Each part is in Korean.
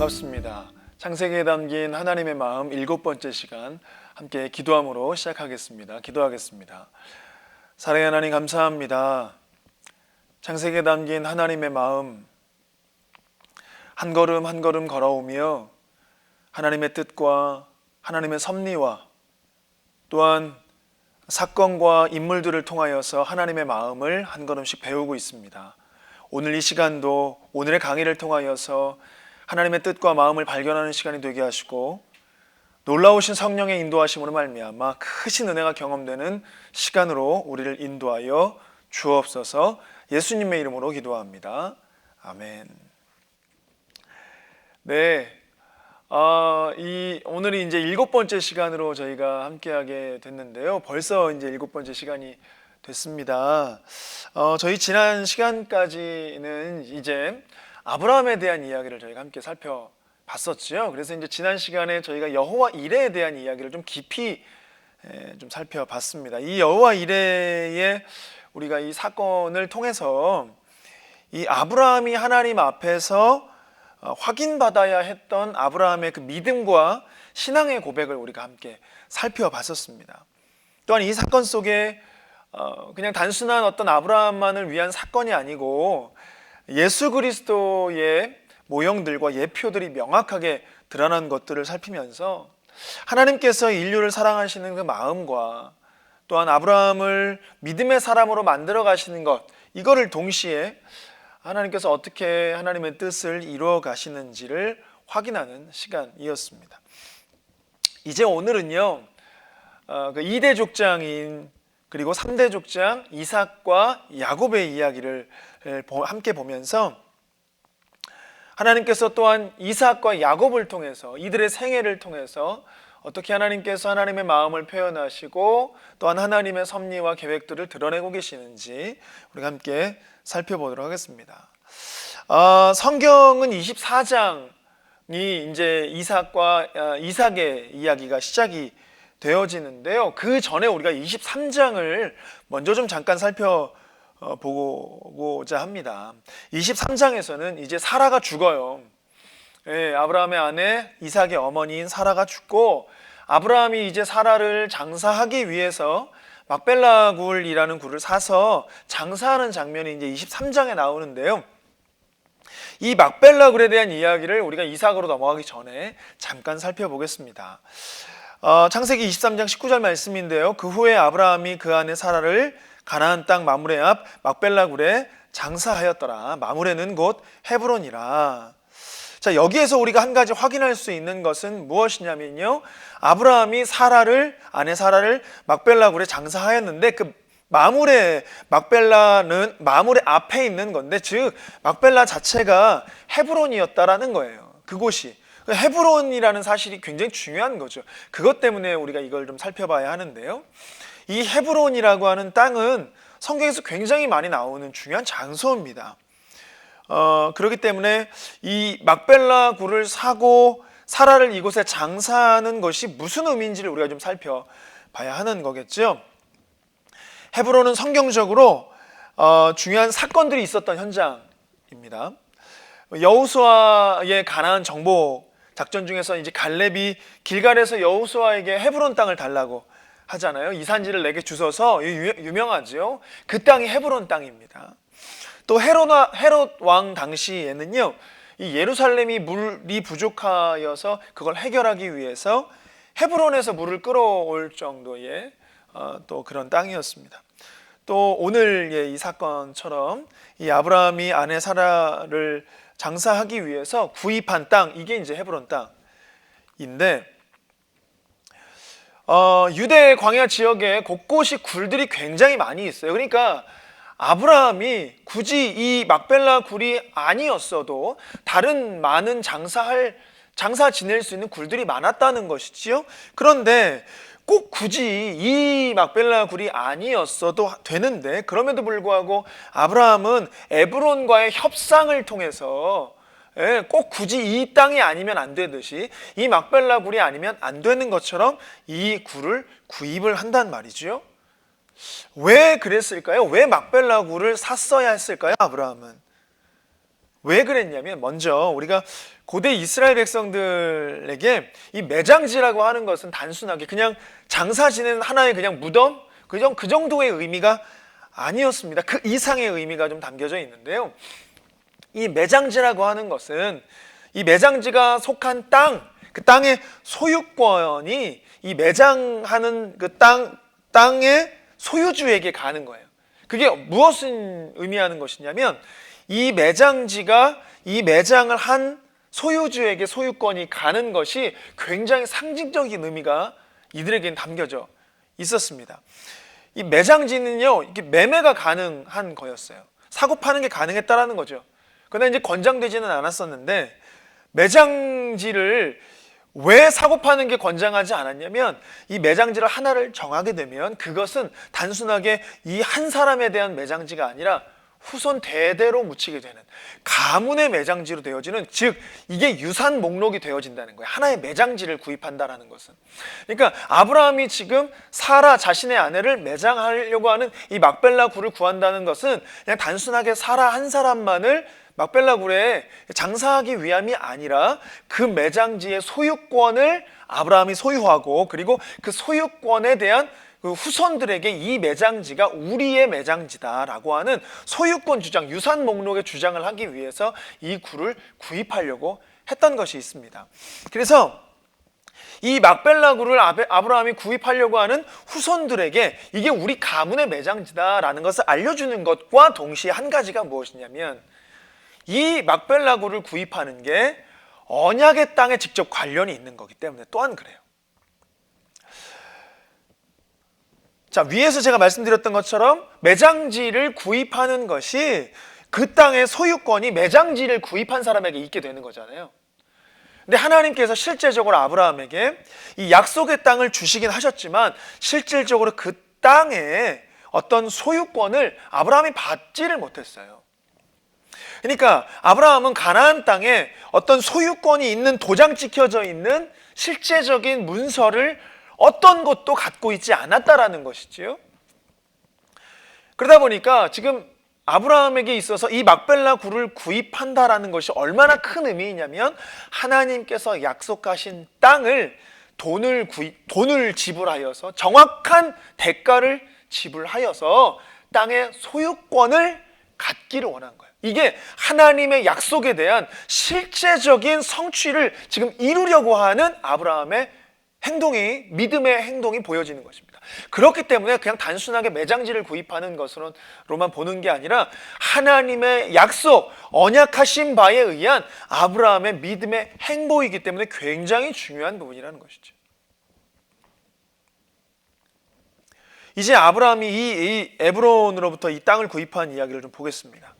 반갑습니다. 창세기에 담긴 하나님의 마음 7번째 시간 함께 기도함으로 시작하겠습니다. 기도하겠습니다. 사랑의 하나님 감사합니다. 창세기에 담긴 하나님의 마음 한 걸음 한 걸음 걸어오며 하나님의 뜻과 하나님의 섭리와 또한 사건과 인물들을 통하여서 하나님의 마음을 한 걸음씩 배우고 있습니다. 오늘 이 시간도 오늘의 강의를 통하여서 하나님의 뜻과 마음을 발견하는 시간이 되게 하시고 놀라우신 성령의 인도하심으로 말미암아 크신 은혜가 경험되는 시간으로 우리를 인도하여 주옵소서. 예수님의 이름으로 기도합니다. 아멘. 네, 오늘이 이제 7번째 시간으로 저희가 함께하게 됐는데요. 벌써 이제 7번째 시간이 됐습니다. 저희 지난 시간까지는 이제 아브라함에 대한 이야기를 저희가 함께 살펴봤었죠. 그래서 이제 지난 시간에 저희가 여호와 이레에 대한 이야기를 좀 깊이 좀 살펴봤습니다. 이 여호와 이레의 우리가 이 사건을 통해서 이 아브라함이 하나님 앞에서 확인받아야 했던 아브라함의 그 믿음과 신앙의 고백을 우리가 함께 살펴봤었습니다. 또한 이 사건 속에 그냥 단순한 어떤 아브라함만을 위한 사건이 아니고 예수 그리스도의 모형들과 예표들이 명확하게 드러난 것들을 살피면서 하나님께서 인류를 사랑하시는 그 마음과 또한 아브라함을 믿음의 사람으로 만들어 가시는 것, 이거를 동시에 하나님께서 어떻게 하나님의 뜻을 이루어 가시는지를 확인하는 시간이었습니다. 이제 오늘은요, 그 2대 족장인 그리고 3대 족장 이삭과 야곱의 이야기를 함께 보면서 하나님께서 또한 이삭과 야곱을 통해서 이들의 생애를 통해서 어떻게 하나님께서 하나님의 마음을 표현하시고 또한 하나님의 섭리와 계획들을 드러내고 계시는지 우리가 함께 살펴보도록 하겠습니다. 성경은 24장이 이제 이삭의 이야기가 시작이 되어지는데요. 그 전에 우리가 23장을 먼저 좀 잠깐 살펴보고자 합니다. 23장에서는 이제 사라가 죽어요. 아브라함의 아내 이삭의 어머니인 사라가 죽고 아브라함이 이제 사라를 장사하기 위해서 막벨라 굴이라는 굴을 사서 장사하는 장면이 이제 23장에 나오는데요. 이 막벨라 굴에 대한 이야기를 우리가 이삭으로 넘어가기 전에 잠깐 살펴보겠습니다. 창세기 23장 19절 말씀인데요. 그 후에 아브라함이 그 아내 사라를 가나안 땅 마므레 앞 막벨라 굴에 장사하였더라. 마므레는 곧 헤브론이라. 자, 여기에서 우리가 한 가지 확인할 수 있는 것은 무엇이냐면요, 아브라함이 아내 사라를 막벨라 굴에 장사하였는데 그 막벨라는 마므레 앞에 있는 건데, 즉 막벨라 자체가 헤브론이었다라는 거예요. 그곳이 헤브론이라는 사실이 굉장히 중요한 거죠. 그것 때문에 우리가 이걸 좀 살펴봐야 하는데요, 이 헤브론이라고 하는 땅은 성경에서 굉장히 많이 나오는 중요한 장소입니다. 그렇기 때문에 이 막벨라 굴을 사고 사라를 이곳에 장사하는 것이 무슨 의미인지를 우리가 좀 살펴봐야 하는 거겠죠. 헤브론은 성경적으로 중요한 사건들이 있었던 현장입니다. 여호수아의 가나안 정복 작전 중에서 이제 갈렙이 길갈에서 여호수아에게 헤브론 땅을 달라고 하잖아요. 이 산지를 내게 주소서, 유명하죠. 그 땅이 헤브론 땅입니다. 또 헤롯 왕 당시에는요, 이 예루살렘이 물이 부족하여서 그걸 해결하기 위해서 헤브론에서 물을 끌어올 정도의 또 그런 땅이었습니다. 또 오늘의 이 사건처럼 이 아브라함이 아내 사라를 장사하기 위해서 구입한 땅, 이게 이제 헤브론 땅인데, 유대 광야 지역에 곳곳이 굴들이 굉장히 많이 있어요. 그러니까 아브라함이 굳이 이 막벨라 굴이 아니었어도 다른 많은 장사 지낼 수 있는 굴들이 많았다는 것이지요. 그런데 꼭 굳이 이 막벨라 굴이 아니었어도 되는데, 그럼에도 불구하고 아브라함은 에브론과의 협상을 통해서 꼭 굳이 이 땅이 아니면 안 되듯이 이 막벨라 굴이 아니면 안 되는 것처럼 이 굴을 구입을 한단 말이죠. 왜 그랬을까요? 왜 막벨라 굴을 샀어야 했을까요? 아브라함은 왜 그랬냐면, 먼저 우리가 고대 이스라엘 백성들에게 이 매장지라고 하는 것은 단순하게 그냥 장사 지내는 하나의 그냥 무덤, 그 정도의 의미가 아니었습니다. 그 이상의 의미가 좀 담겨져 있는데요. 이 매장지라고 하는 것은 이 매장지가 속한 땅, 그 땅의 소유권이 이 매장하는 그 땅의 소유주에게 가는 거예요. 그게 무엇을 의미하는 것이냐면, 이 매장지가 이 매장을 한 소유주에게 소유권이 가는 것이 굉장히 상징적인 의미가 이들에게는 담겨져 있었습니다. 이 매장지는요, 이게 매매가 가능한 거였어요. 사고 파는 게 가능했다라는 거죠. 그러나 이제 권장되지는 않았었는데, 매장지를 왜 사고 파는 게 권장하지 않았냐면, 이 매장지를 하나를 정하게 되면 그것은 단순하게 이 한 사람에 대한 매장지가 아니라 후손 대대로 묻히게 되는 가문의 매장지로 되어지는, 즉 이게 유산 목록이 되어진다는 거예요. 하나의 매장지를 구입한다라는 것은. 그러니까 아브라함이 지금 사라 자신의 아내를 매장하려고 하는 이 막벨라 굴을 구한다는 것은 그냥 단순하게 사라 한 사람만을 막벨라 굴에 장사하기 위함이 아니라 그 매장지의 소유권을 아브라함이 소유하고, 그리고 그 소유권에 대한 그 후손들에게 이 매장지가 우리의 매장지다라고 하는 소유권 주장, 유산 목록의 주장을 하기 위해서 이 굴을 구입하려고 했던 것이 있습니다. 그래서 이 막벨라 굴을 아브라함이 구입하려고 하는 후손들에게 이게 우리 가문의 매장지다라는 것을 알려주는 것과 동시에 한 가지가 무엇이냐면, 이 막벨라 굴을 구입하는 게 언약의 땅에 직접 관련이 있는 거기 때문에 또한 그래요. 자, 위에서 제가 말씀드렸던 것처럼 매장지를 구입하는 것이 그 땅의 소유권이 매장지를 구입한 사람에게 있게 되는 거잖아요. 근데 하나님께서 실제적으로 아브라함에게 이 약속의 땅을 주시긴 하셨지만, 실질적으로 그 땅에 어떤 소유권을 아브라함이 받지를 못했어요. 그러니까 아브라함은 가나안 땅에 어떤 소유권이 있는, 도장 찍혀져 있는 실제적인 문서를 어떤 것도 갖고 있지 않았다라는 것이지요. 그러다 보니까 지금 아브라함에게 있어서 이 막벨라 굴을 구입한다라는 것이 얼마나 큰 의미이냐면, 하나님께서 약속하신 땅을 돈을 지불하여서, 정확한 대가를 지불하여서 땅의 소유권을 갖기를 원한 거예요. 이게 하나님의 약속에 대한 실제적인 성취를 지금 이루려고 하는 아브라함의 행동이, 믿음의 행동이 보여지는 것입니다. 그렇기 때문에 그냥 단순하게 매장지를 구입하는 것으로만 보는 게 아니라 하나님의 약속, 언약하신 바에 의한 아브라함의 믿음의 행보이기 때문에 굉장히 중요한 부분이라는 것이죠. 이제 아브라함이 이 에브론으로부터 이 땅을 구입한 이야기를 좀 보겠습니다.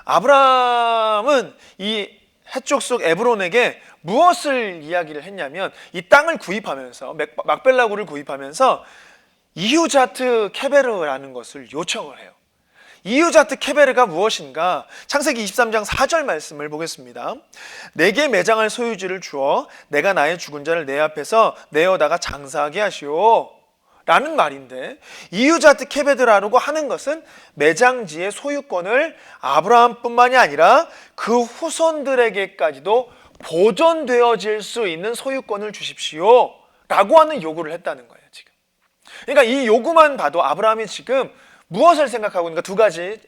아브라함은 이 해쪽 속 에브론에게 무엇을 이야기를 했냐면, 이 땅을 구입하면서, 막벨라 굴을 구입하면서 이후자트 케베르라는 것을 요청을 해요. 이후자트 케베르가 무엇인가? 창세기 23장 4절 말씀을 보겠습니다. 내게 매장할 소유지를 주어 내가 나의 죽은 자를 내 앞에서 내어다가 장사하게 하시오 라는 말인데, 이후자트 케베드라고 하는 것은 매장지의 소유권을 아브라함뿐만이 아니라 그 후손들에게까지도 보존되어질 수 있는 소유권을 주십시오 라고 하는 요구를 했다는 거예요. 지금 그러니까 이 요구만 봐도 아브라함이 지금 무엇을 생각하고 있는가? 두 가지,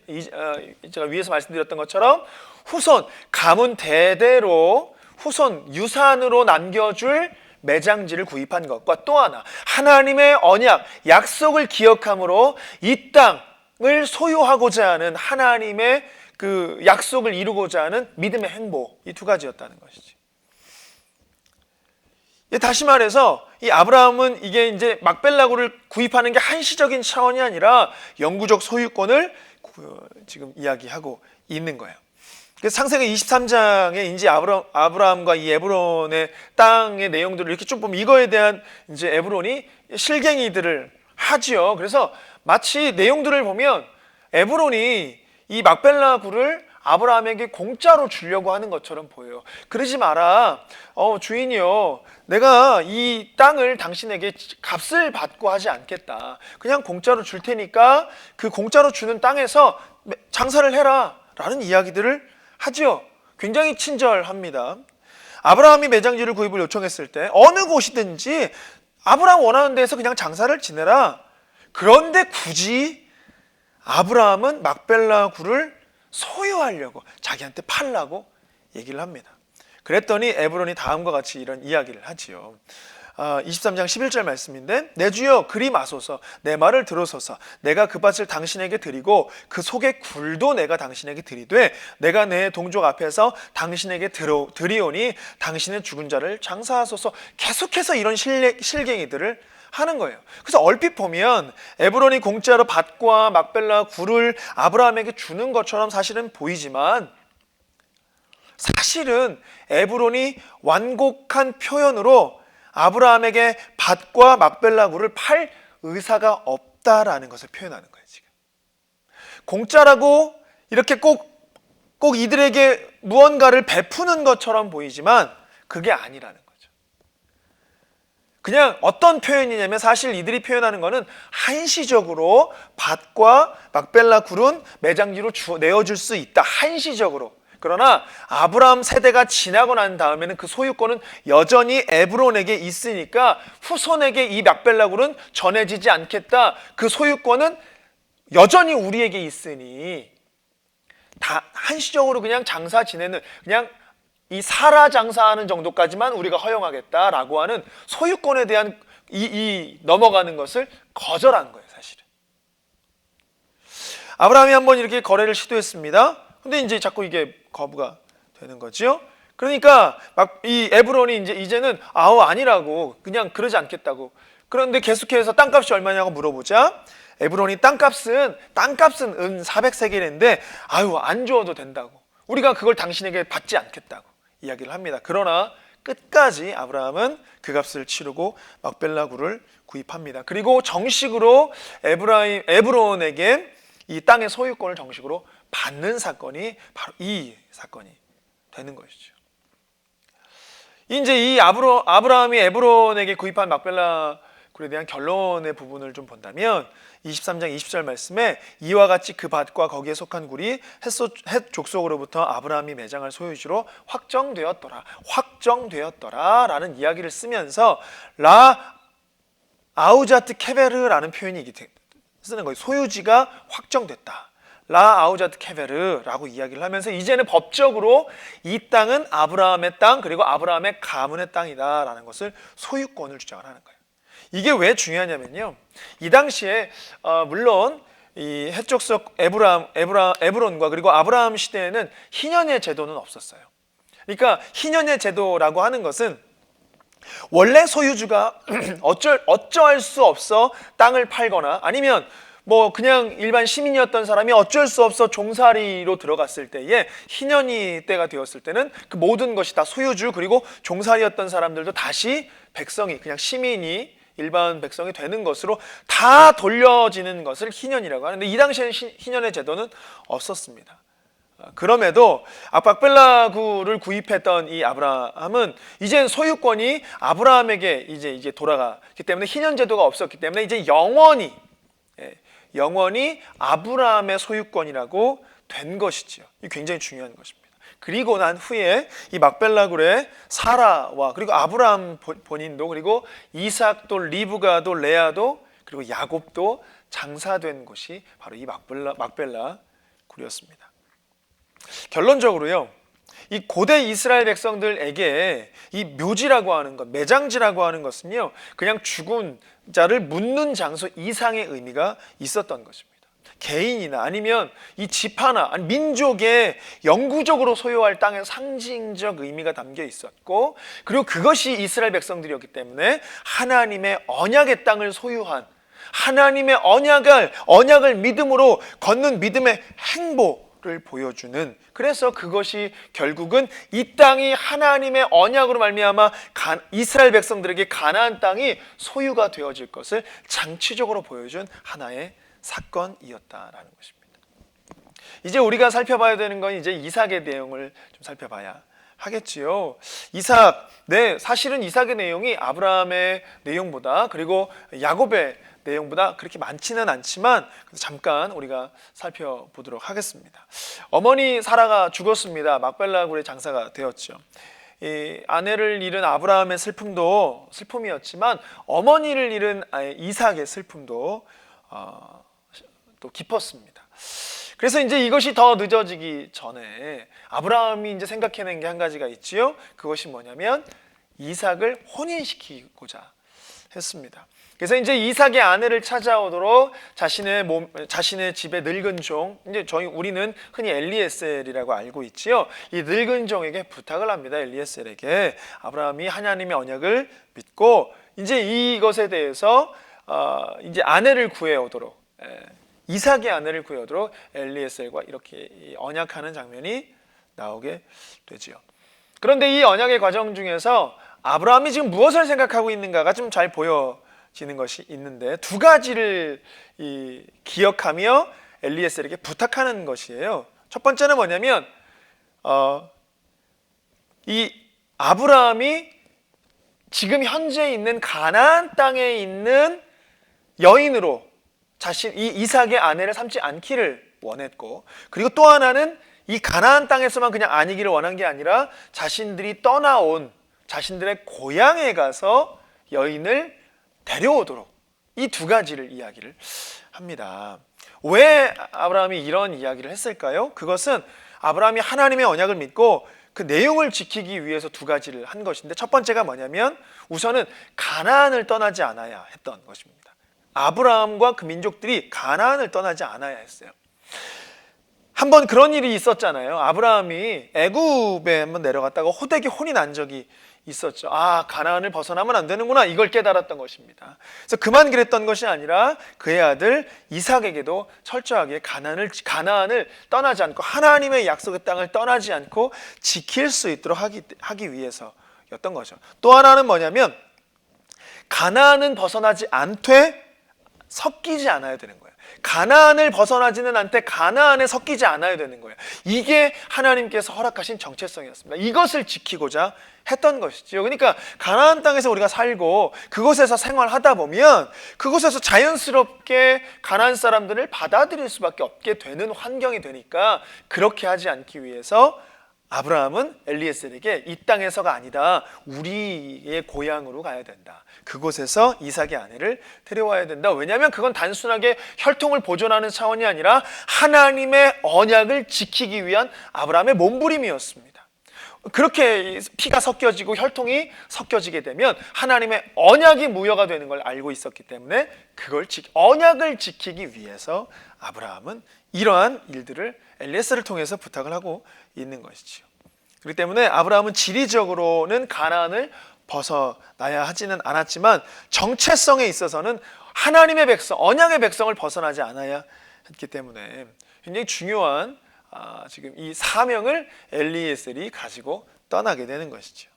제가 위에서 말씀드렸던 것처럼 후손, 가문 대대로 후손 유산으로 남겨줄 매장지를 구입한 것과, 또 하나 하나님의 언약, 약속을 기억함으로 이 땅을 소유하고자 하는 하나님의 그 약속을 이루고자 하는 믿음의 행보, 이 두 가지였다는 것이지. 다시 말해서 이 아브라함은 이게 이제 막벨라 굴을 구입하는 게 한시적인 차원이 아니라 영구적 소유권을 지금 이야기하고 있는 거예요. 그래서 창세기 23장에 이제 아브라함과 이 에브론의 땅의 내용들을 이렇게 좀 보면 이거에 대한 이제 에브론이 실갱이들을 하지요. 그래서 마치 내용들을 보면 에브론이 이 막벨라 굴을 아브라함에게 공짜로 주려고 하는 것처럼 보여요. 그러지 마라. 주인이요, 내가 이 땅을 당신에게 값을 받고 하지 않겠다. 그냥 공짜로 줄 테니까 그 공짜로 주는 땅에서 장사를 해라 라는 이야기들을 하지요. 굉장히 친절합니다. 아브라함이 매장지를 구입을 요청했을 때 어느 곳이든지 아브라함 원하는 데에서 그냥 장사를 지내라. 그런데 굳이 아브라함은 막벨라 굴을 소유하려고, 자기한테 팔라고 얘기를 합니다. 그랬더니 에브론이 다음과 같이 이런 이야기를 하지요. 23장 11절 말씀인데, 내 주여 그리 마소서, 내 말을 들으소서. 내가 그 밭을 당신에게 드리고 그 속의 굴도 내가 당신에게 드리되 내가 내 동족 앞에서 당신에게 드리오니 당신의 죽은 자를 장사하소서. 계속해서 이런 실갱이들을 하는 거예요. 그래서 얼핏 보면 에브론이 공짜로 밭과 막벨라 굴을 아브라함에게 주는 것처럼 사실은 보이지만, 사실은 에브론이 완곡한 표현으로 아브라함에게 밭과 막벨라 굴을 팔 의사가 없다라는 것을 표현하는 거예요. 지금 공짜라고 이렇게 꼭 이들에게 무언가를 베푸는 것처럼 보이지만 그게 아니라는 거죠. 그냥 어떤 표현이냐면, 사실 이들이 표현하는 거는 한시적으로 밭과 막벨라 굴은 매장지로 내어줄 수 있다, 한시적으로. 그러나 아브라함 세대가 지나고 난 다음에는 그 소유권은 여전히 에브론에게 있으니까 후손에게 이 막벨라 굴은 전해지지 않겠다. 그 소유권은 여전히 우리에게 있으니 다 한시적으로 그냥 장사 지내는, 그냥 이 사라 장사하는 정도까지만 우리가 허용하겠다라고 하는 소유권에 대한 이 넘어가는 것을 거절한 거예요, 사실은. 아브라함이 한번 이렇게 거래를 시도했습니다. 근데 이제 자꾸 이게 거부가 되는 거죠. 그러니까 막 이 에브론이 이제는 아니라고, 그냥 그러지 않겠다고. 그런데 계속해서 땅값이 얼마냐고 물어보자 에브론이 땅값은 은 400세겔인데 안 줘도 된다고, 우리가 그걸 당신에게 받지 않겠다고 이야기를 합니다. 그러나 끝까지 아브라함은 그 값을 치르고 막벨라 굴을 구입합니다. 그리고 정식으로 에브론에게 이 땅의 소유권을 정식으로 받는 사건이 바로 이 사건이 되는 것이죠. 이제 이 아브라함이 에브론에게 구입한 막벨라 굴에 대한 결론의 부분을 좀 본다면, 23장 20절 말씀에 이와 같이 그 밭과 거기에 속한 굴이 헷 족속으로부터 아브라함이 매장할 소유지로 확정되었더라 라는 이야기를 쓰면서 라 아우자트 케베르라는 표현이 쓰는 거예요. 소유지가 확정됐다, 라 아우자트 케베르라고 이야기를 하면서 이제는 법적으로 이 땅은 아브라함의 땅, 그리고 아브라함의 가문의 땅이다 라는 것을, 소유권을 주장을 하는 거예요. 이게 왜 중요하냐면요, 이 당시에 물론 이 헷족속 에브론과 그리고 아브라함 시대에는 희년의 제도는 없었어요. 그러니까 희년의 제도라고 하는 것은 원래 소유주가 어쩌할 수 없어 땅을 팔거나, 아니면 뭐 그냥 일반 시민이었던 사람이 어쩔 수 없어 종살이로 들어갔을 때에, 희년이 때가 되었을 때는 그 모든 것이 다 소유주, 그리고 종살이였던 사람들도 다시 백성이, 그냥 시민이, 일반 백성이 되는 것으로 다 돌려지는 것을 희년이라고 하는데, 이 당시에는 희년의 제도는 없었습니다. 그럼에도 막벨라 굴을 구입했던 이 아브라함은 이제 소유권이 아브라함에게 이제 돌아가기 때문에, 희년 제도가 없었기 때문에 이제 영원히 아브라함의 소유권이라고 된 것이지요. 이 굉장히 중요한 것입니다. 그리고 난 후에 이 막벨라 굴에 사라와 그리고 아브라함 본인도, 그리고 이삭도, 리브가도, 레아도, 그리고 야곱도 장사된 곳이 바로 이 막벨라 굴이었습니다. 결론적으로요, 이 고대 이스라엘 백성들에게 이 묘지라고 하는 것, 매장지라고 하는 것은요, 그냥 죽은 자를 묻는 장소 이상의 의미가 있었던 것입니다. 개인이나 아니면 이 집 하나, 아니 민족의 영구적으로 소유할 땅의 상징적 의미가 담겨 있었고, 그리고 그것이 이스라엘 백성들이었기 때문에 하나님의 언약의 땅을 소유한, 하나님의 언약을 믿음으로 걷는 믿음의 행보를 보여주는, 그래서 그것이 결국은 이 땅이 하나님의 언약으로 말미암아 이스라엘 백성들에게 가나안 땅이 소유가 되어질 것을 장치적으로 보여준 하나의 사건이었다라는 것입니다. 이제 우리가 살펴봐야 되는 건 이제 이삭의 내용을 좀 살펴봐야 하겠지요. 사실은 이삭의 내용이 아브라함의 내용보다, 그리고 야곱의 내용보다 그렇게 많지는 않지만 잠깐 우리가 살펴보도록 하겠습니다. 어머니 사라가 죽었습니다. 막벨라 굴의 장사가 되었죠. 이 아내를 잃은 아브라함의 슬픔도 슬픔이었지만 어머니를 잃은 이삭의 슬픔도 또 깊었습니다. 그래서 이제 이것이 더 늦어지기 전에 아브라함이 이제 생각해낸 게 한 가지가 있지요. 그것이 뭐냐면 이삭을 혼인시키고자 했습니다. 그래서 이제 이삭의 아내를 찾아오도록 자신의 집에 늙은 종, 이제 우리는 흔히 엘리에셀이라고 알고 있지요. 이 늙은 종에게 부탁을 합니다. 엘리에셀에게 아브라함이 하나님의 언약을 믿고 이제 이것에 대해서 이제 아내를 구해오도록, 이삭의 아내를 구해오도록 엘리에셀과 이렇게 언약하는 장면이 나오게 되지요. 그런데 이 언약의 과정 중에서 아브라함이 지금 무엇을 생각하고 있는가가 좀 잘 보여지는 것이 있는데 두 가지를 기억하며 엘리에셀에게 부탁하는 것이에요. 첫 번째는 뭐냐면 이 아브라함이 지금 현재 있는 가나안 땅에 있는 여인으로 이 이삭의 아내를 삼지 않기를 원했고, 그리고 또 하나는 이 가나안 땅에서만 그냥 아니기를 원한 게 아니라 자신들이 떠나온 자신들의 고향에 가서 여인을 데려오도록, 이 두 가지를 이야기를 합니다. 왜 아브라함이 이런 이야기를 했을까요? 그것은 아브라함이 하나님의 언약을 믿고 그 내용을 지키기 위해서 두 가지를 한 것인데, 첫 번째가 뭐냐면 우선은 가나안을 떠나지 않아야 했던 것입니다. 아브라함과 그 민족들이 가나안을 떠나지 않아야 했어요. 한번 그런 일이 있었잖아요. 아브라함이 애굽에 한번 내려갔다가 호되게 혼이 난 적이 있었죠. 가나안을 벗어나면 안 되는구나, 이걸 깨달았던 것입니다. 그래서 그만 그랬던 것이 아니라 그의 아들 이삭에게도 철저하게 가나안을 떠나지 않고 하나님의 약속의 땅을 떠나지 않고 지킬 수 있도록 하기 위해서였던 거죠. 또 하나는 뭐냐면 가나안은 벗어나지 않되 섞이지 않아야 되는 거예요. 가나안을 벗어나지는 않되 가나안에 섞이지 않아야 되는 거예요. 이게 하나님께서 허락하신 정체성이었습니다. 이것을 지키고자 했던 것이죠. 그러니까 가나안 땅에서 우리가 살고 그곳에서 생활하다 보면 그곳에서 자연스럽게 가나안 사람들을 받아들일 수밖에 없게 되는 환경이 되니까, 그렇게 하지 않기 위해서 아브라함은 엘리에셀에게 이 땅에서가 아니다, 우리의 고향으로 가야 된다, 그곳에서 이삭의 아내를 데려와야 된다. 왜냐하면 그건 단순하게 혈통을 보존하는 차원이 아니라 하나님의 언약을 지키기 위한 아브라함의 몸부림이었습니다. 그렇게 피가 섞여지고 혈통이 섞여지게 되면 하나님의 언약이 무효가 되는 걸 알고 있었기 때문에 언약을 지키기 위해서 아브라함은 이러한 일들을 엘리에셀을 통해서 부탁을 하고 있는 것이죠. 그렇기 때문에 아브라함은 지리적으로는 가나안을 벗어나야 하지는 않았지만 정체성에 있어서는 하나님의 백성, 언약의 백성을 벗어나지 않아야 했기 때문에 굉장히 중요한 지금 이 사명을 엘리에셀이 가지고 떠나게 되는 것이죠.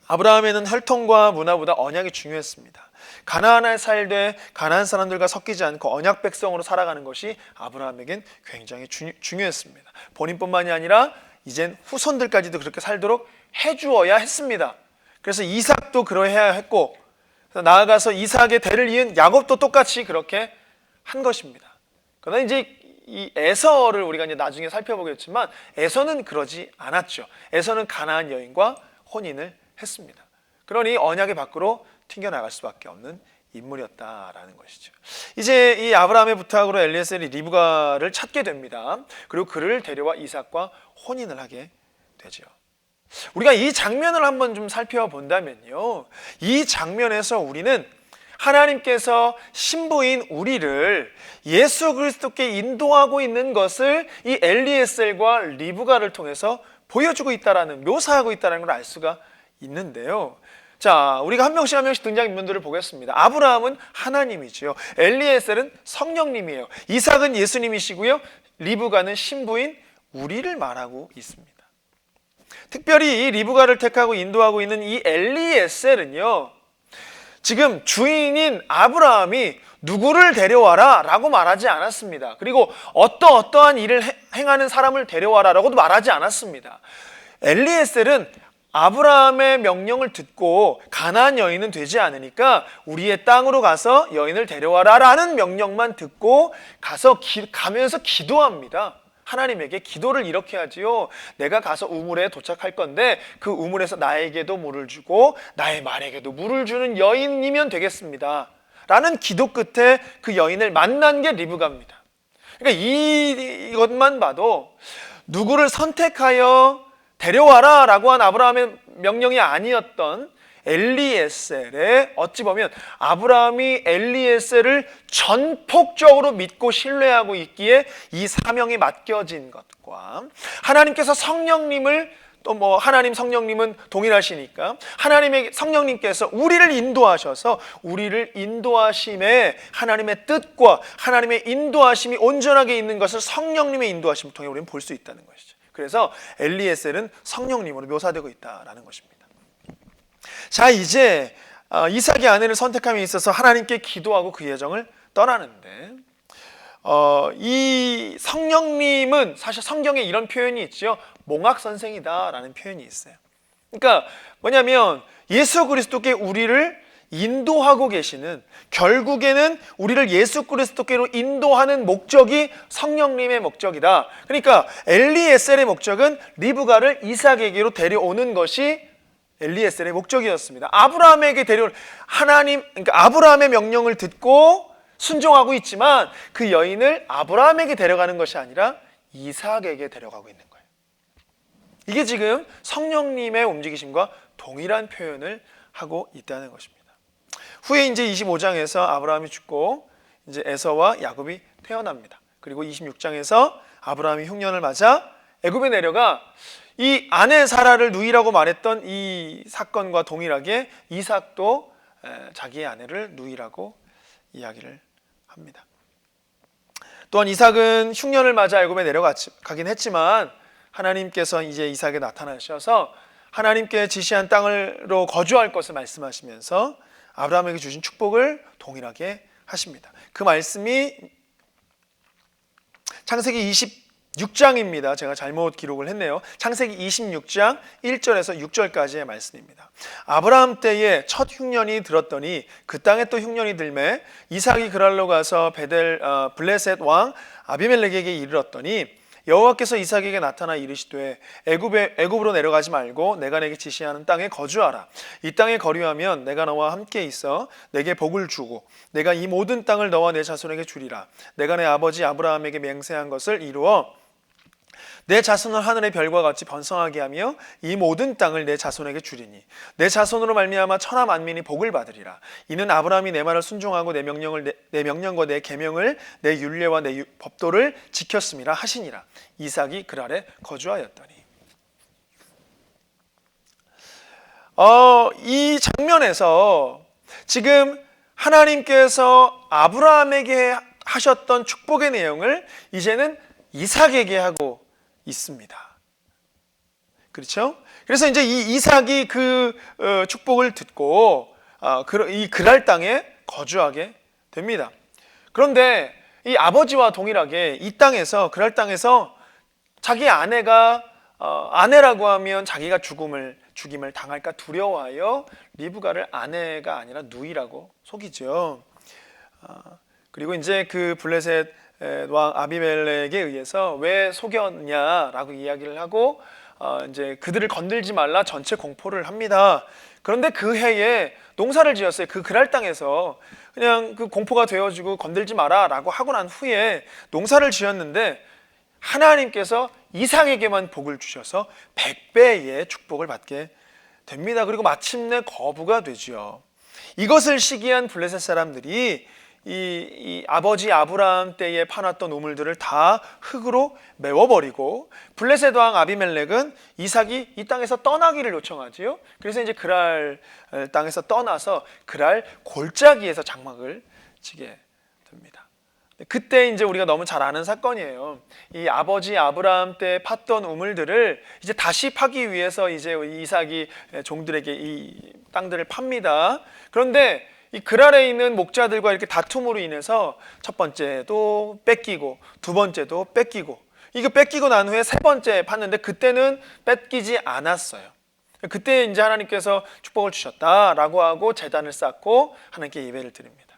아브라함에는 혈통과 문화보다 언약이 중요했습니다. 가나안에 살되 가나안 사람들과 섞이지 않고 언약 백성으로 살아가는 것이 아브라함에겐 굉장히 중요했습니다. 본인뿐만이 아니라 이젠 후손들까지도 그렇게 살도록 해주어야 했습니다. 그래서 이삭도 그러해야 했고, 나아가서 이삭의 대를 이은 야곱도 똑같이 그렇게 한 것입니다. 그러나 이제 이 에서를 우리가 이제 나중에 살펴보겠지만 에서는 그러지 않았죠. 에서는 가나안 여인과 혼인을 했습니다. 그러니 언약의 밖으로 튕겨나갈 수밖에 없는 인물이었다라는 것이죠. 이제 이 아브라함의 부탁으로 엘리에셀이 리브가를 찾게 됩니다. 그리고 그를 데려와 이삭과 혼인을 하게 되죠. 우리가 이 장면을 한번 좀 살펴본다면요, 이 장면에서 우리는 하나님께서 신부인 우리를 예수 그리스도께 인도하고 있는 것을 이 엘리에셀과 리브가를 통해서 보여주고 있다라는, 묘사하고 있다는 걸 알 수가 있는데요. 자, 우리가 한 명씩 한 명씩 등장인물들을 보겠습니다. 아브라함은 하나님이지요. 엘리에셀은 성령님이에요. 이삭은 예수님이시고요. 리브가는 신부인 우리를 말하고 있습니다. 특별히 이 리브가를 택하고 인도하고 있는 이 엘리에셀은요, 지금 주인인 아브라함이 누구를 데려와라 라고 말하지 않았습니다. 그리고 어떠한 일을 행하는 사람을 데려와라 라고도 말하지 않았습니다. 엘리에셀은 아브라함의 명령을 듣고 가나안 여인은 되지 않으니까 우리의 땅으로 가서 여인을 데려와라라는 명령만 듣고 가면서 기도합니다. 하나님에게 기도를 이렇게 하지요. 내가 가서 우물에 도착할 건데 그 우물에서 나에게도 물을 주고 나의 말에게도 물을 주는 여인이면 되겠습니다. 라는 기도 끝에 그 여인을 만난 게 리브가입니다. 그러니까 이것만 봐도 누구를 선택하여 데려와라 라고 한 아브라함의 명령이 아니었던 엘리에셀의, 어찌 보면 아브라함이 엘리에셀을 전폭적으로 믿고 신뢰하고 있기에 이 사명이 맡겨진 것과 하나님께서 성령님을 또 하나님 성령님은 동일하시니까 하나님의 성령님께서 우리를 인도하셔서 우리를 인도하심에 하나님의 뜻과 하나님의 인도하심이 온전하게 있는 것을 성령님의 인도하심을 통해 우리는 볼 수 있다는 것이죠. 그래서 엘리에셀은 성령님으로 묘사되고 있다는 것입니다. 자, 이제 이삭의 아내를 선택함에 있어서 하나님께 기도하고 그 예정을 떠나는데 이 성령님은 사실 성경에 이런 표현이 있죠. 몽학선생이다라는 표현이 있어요. 그러니까 뭐냐면 예수 그리스도께 우리를 인도하고 계시는, 결국에는 우리를 예수 그리스도께로 인도하는 목적이 성령님의 목적이다. 그러니까 엘리에셀의 목적은 리브가를 이삭에게로 데려오는 것이 엘리에셀의 목적이었습니다. 아브라함에게 데려올 그러니까 아브라함의 명령을 듣고 순종하고 있지만 그 여인을 아브라함에게 데려가는 것이 아니라 이삭에게 데려가고 있는 거예요. 이게 지금 성령님의 움직이심과 동일한 표현을 하고 있다는 것입니다. 후에 이제 25장에서 아브라함이 죽고 이제 에서와 야곱이 태어납니다. 그리고 26장에서 아브라함이 흉년을 맞아 애굽에 내려가 이 아내 사라를 누이라고 말했던 이 사건과 동일하게 이삭도 자기의 아내를 누이라고 이야기를 합니다. 또한 이삭은 흉년을 맞아 애굽에 내려가긴 했지만 하나님께서 이제 이삭에 나타나셔서 하나님께 지시한 땅으로 거주할 것을 말씀하시면서 아브라함에게 주신 축복을 동일하게 하십니다. 그 말씀이 창세기 26장입니다. 제가 잘못 기록을 했네요. 창세기 26장 1절에서 6절까지의 말씀입니다. 아브라함 때에 첫 흉년이 들었더니 그 땅에 또 흉년이 들매 이삭이 그랄로 가서 블레셋 왕 아비멜렉에게 이르렀더니 여호와께서 이삭에게 나타나 이르시되 애굽으로 내려가지 말고 내가 내게 지시하는 땅에 거주하라. 이 땅에 거류하면 내가 너와 함께 있어 내게 복을 주고 내가 이 모든 땅을 너와 내 자손에게 주리라. 내가 내 아버지 아브라함에게 맹세한 것을 이루어 내 자손을 하늘의 별과 같이 번성하게 하며 이 모든 땅을 내 자손에게 주리니 내 자손으로 말미암아 천하 만민이 복을 받으리라. 이는 아브라함이 내 말을 순종하고 내 명령과 내 계명을 내 율례와 내 법도를 지켰음이라 하시니라. 이삭이 그랄에 거주하였더니. 이 장면에서 지금 하나님께서 아브라함에게 하셨던 축복의 내용을 이제는 이삭에게 하고 있습니다. 그렇죠? 그래서 이제 이 이삭이 그 축복을 듣고 이 그랄 땅에 거주하게 됩니다. 그런데 이 아버지와 동일하게 이 땅에서, 그랄 땅에서 자기 아내가 아내라고 하면 자기가 죽임을 당할까 두려워하여 리브가를 아내가 아니라 누이라고 속이죠. 그리고 이제 그 블레셋 왕 아비멜렉에 의해서 왜 속였냐라고 이야기를 하고 이제 그들을 건들지 말라 전체 공포를 합니다. 그런데 그 해에 농사를 지었어요. 그 그랄 땅에서 그냥 그 공포가 되어지고 건들지 마라라고 하고 난 후에 농사를 지었는데 하나님께서 이삭에게만 복을 주셔서 100배의 축복을 받게 됩니다. 그리고 마침내 거부가 되죠. 이것을 시기한 블레셋 사람들이 이 아버지 아브라함 때에 파놨던 우물들을 다 흙으로 메워버리고 블레셋 왕 아비멜렉은 이삭이 이 땅에서 떠나기를 요청하지요. 그래서 이제 그랄 땅에서 떠나서 그랄 골짜기에서 장막을 치게 됩니다. 그때 이제 우리가 너무 잘 아는 사건이에요. 이 아버지 아브라함 때 팠던 우물들을 이제 다시 파기 위해서 이제 이삭이 종들에게 이 땅들을 팝니다. 그런데 이 그랄에 있는 목자들과 이렇게 다툼으로 인해서 첫 번째도 뺏기고 두 번째도 뺏기고, 이거 뺏기고 난 후에 세 번째 팠는데 그때는 뺏기지 않았어요. 그때 이제 하나님께서 축복을 주셨다라고 하고 제단을 쌓고 하나님께 예배를 드립니다.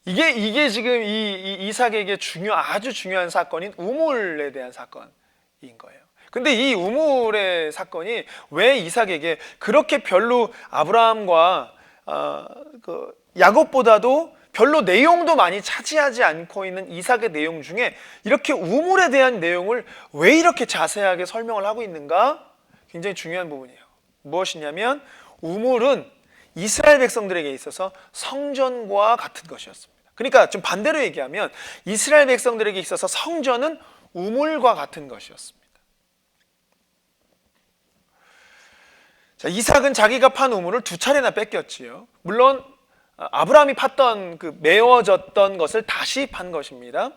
이게 지금 이 이삭에게 아주 중요한 사건인 우물에 대한 사건인 거예요. 근데 이 우물의 사건이 왜 이삭에게 그렇게 별로 아브라함과 야곱보다도 별로 내용도 많이 차지하지 않고 있는 이삭의 내용 중에 이렇게 우물에 대한 내용을 왜 이렇게 자세하게 설명을 하고 있는가? 굉장히 중요한 부분이에요. 무엇이냐면 우물은 이스라엘 백성들에게 있어서 성전과 같은 것이었습니다. 그러니까 좀 반대로 얘기하면 이스라엘 백성들에게 있어서 성전은 우물과 같은 것이었습니다. 자, 이삭은 자기가 판 우물을 2차례나 뺏겼지요. 물론 아브라함이 팠던 그 메워졌던 것을 다시 판 것입니다.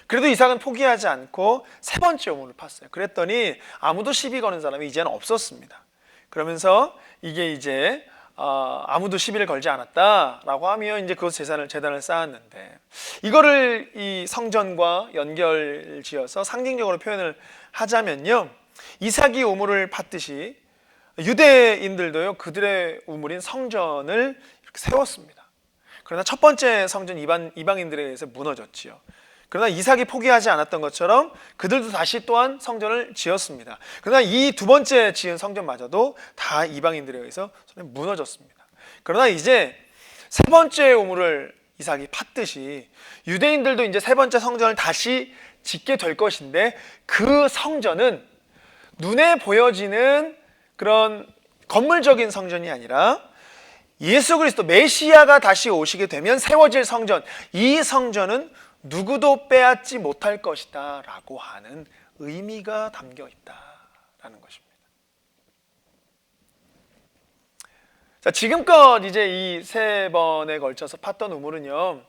그래도 이삭은 포기하지 않고 3번째 우물을 팠어요. 그랬더니 아무도 시비 거는 사람이 이제는 없었습니다. 그러면서 이게 이제 아무도 시비를 걸지 않았다라고 하며 이제 그 제단을 쌓았는데, 이거를 이 성전과 연결지어서 상징적으로 표현을 하자면요, 이삭이 우물을 팠듯이 유대인들도요 그들의 우물인 성전을 이렇게 세웠습니다. 그러나 첫 번째 성전 이방인들에 의해서 무너졌지요. 그러나 이삭이 포기하지 않았던 것처럼 그들도 다시 또한 성전을 지었습니다. 그러나 이 2번째 지은 성전마저도 다 이방인들에 의해서 무너졌습니다. 그러나 이제 3번째 우물을 이삭이 팠듯이 유대인들도 이제 3번째 성전을 다시 짓게 될 것인데, 그 성전은 눈에 보여지는 그런 건물적인 성전이 아니라 예수 그리스도 메시아가 다시 오시게 되면 세워질 성전, 이 성전은 누구도 빼앗지 못할 것이다 라고 하는 의미가 담겨 있다라는 것입니다. 자, 지금껏 이제 이 3번에 걸쳐서 팠던 우물은요,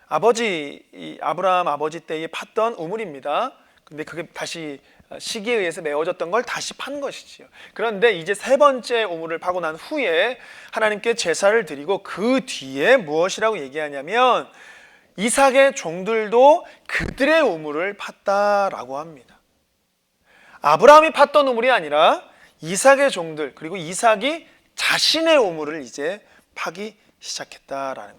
아브라함 아버지 때에 팠던 우물입니다. 근데 그게 다시 시기에 의해서 메워졌던 걸 다시 판 것이지요. 그런데 이제 3번째 우물을 파고 난 후에 하나님께 제사를 드리고 그 뒤에 무엇이라고 얘기하냐면 이삭의 종들도 그들의 우물을 팠다라고 합니다. 아브라함이 팠던 우물이 아니라 이삭의 종들, 그리고 이삭이 자신의 우물을 이제 파기 시작했다라는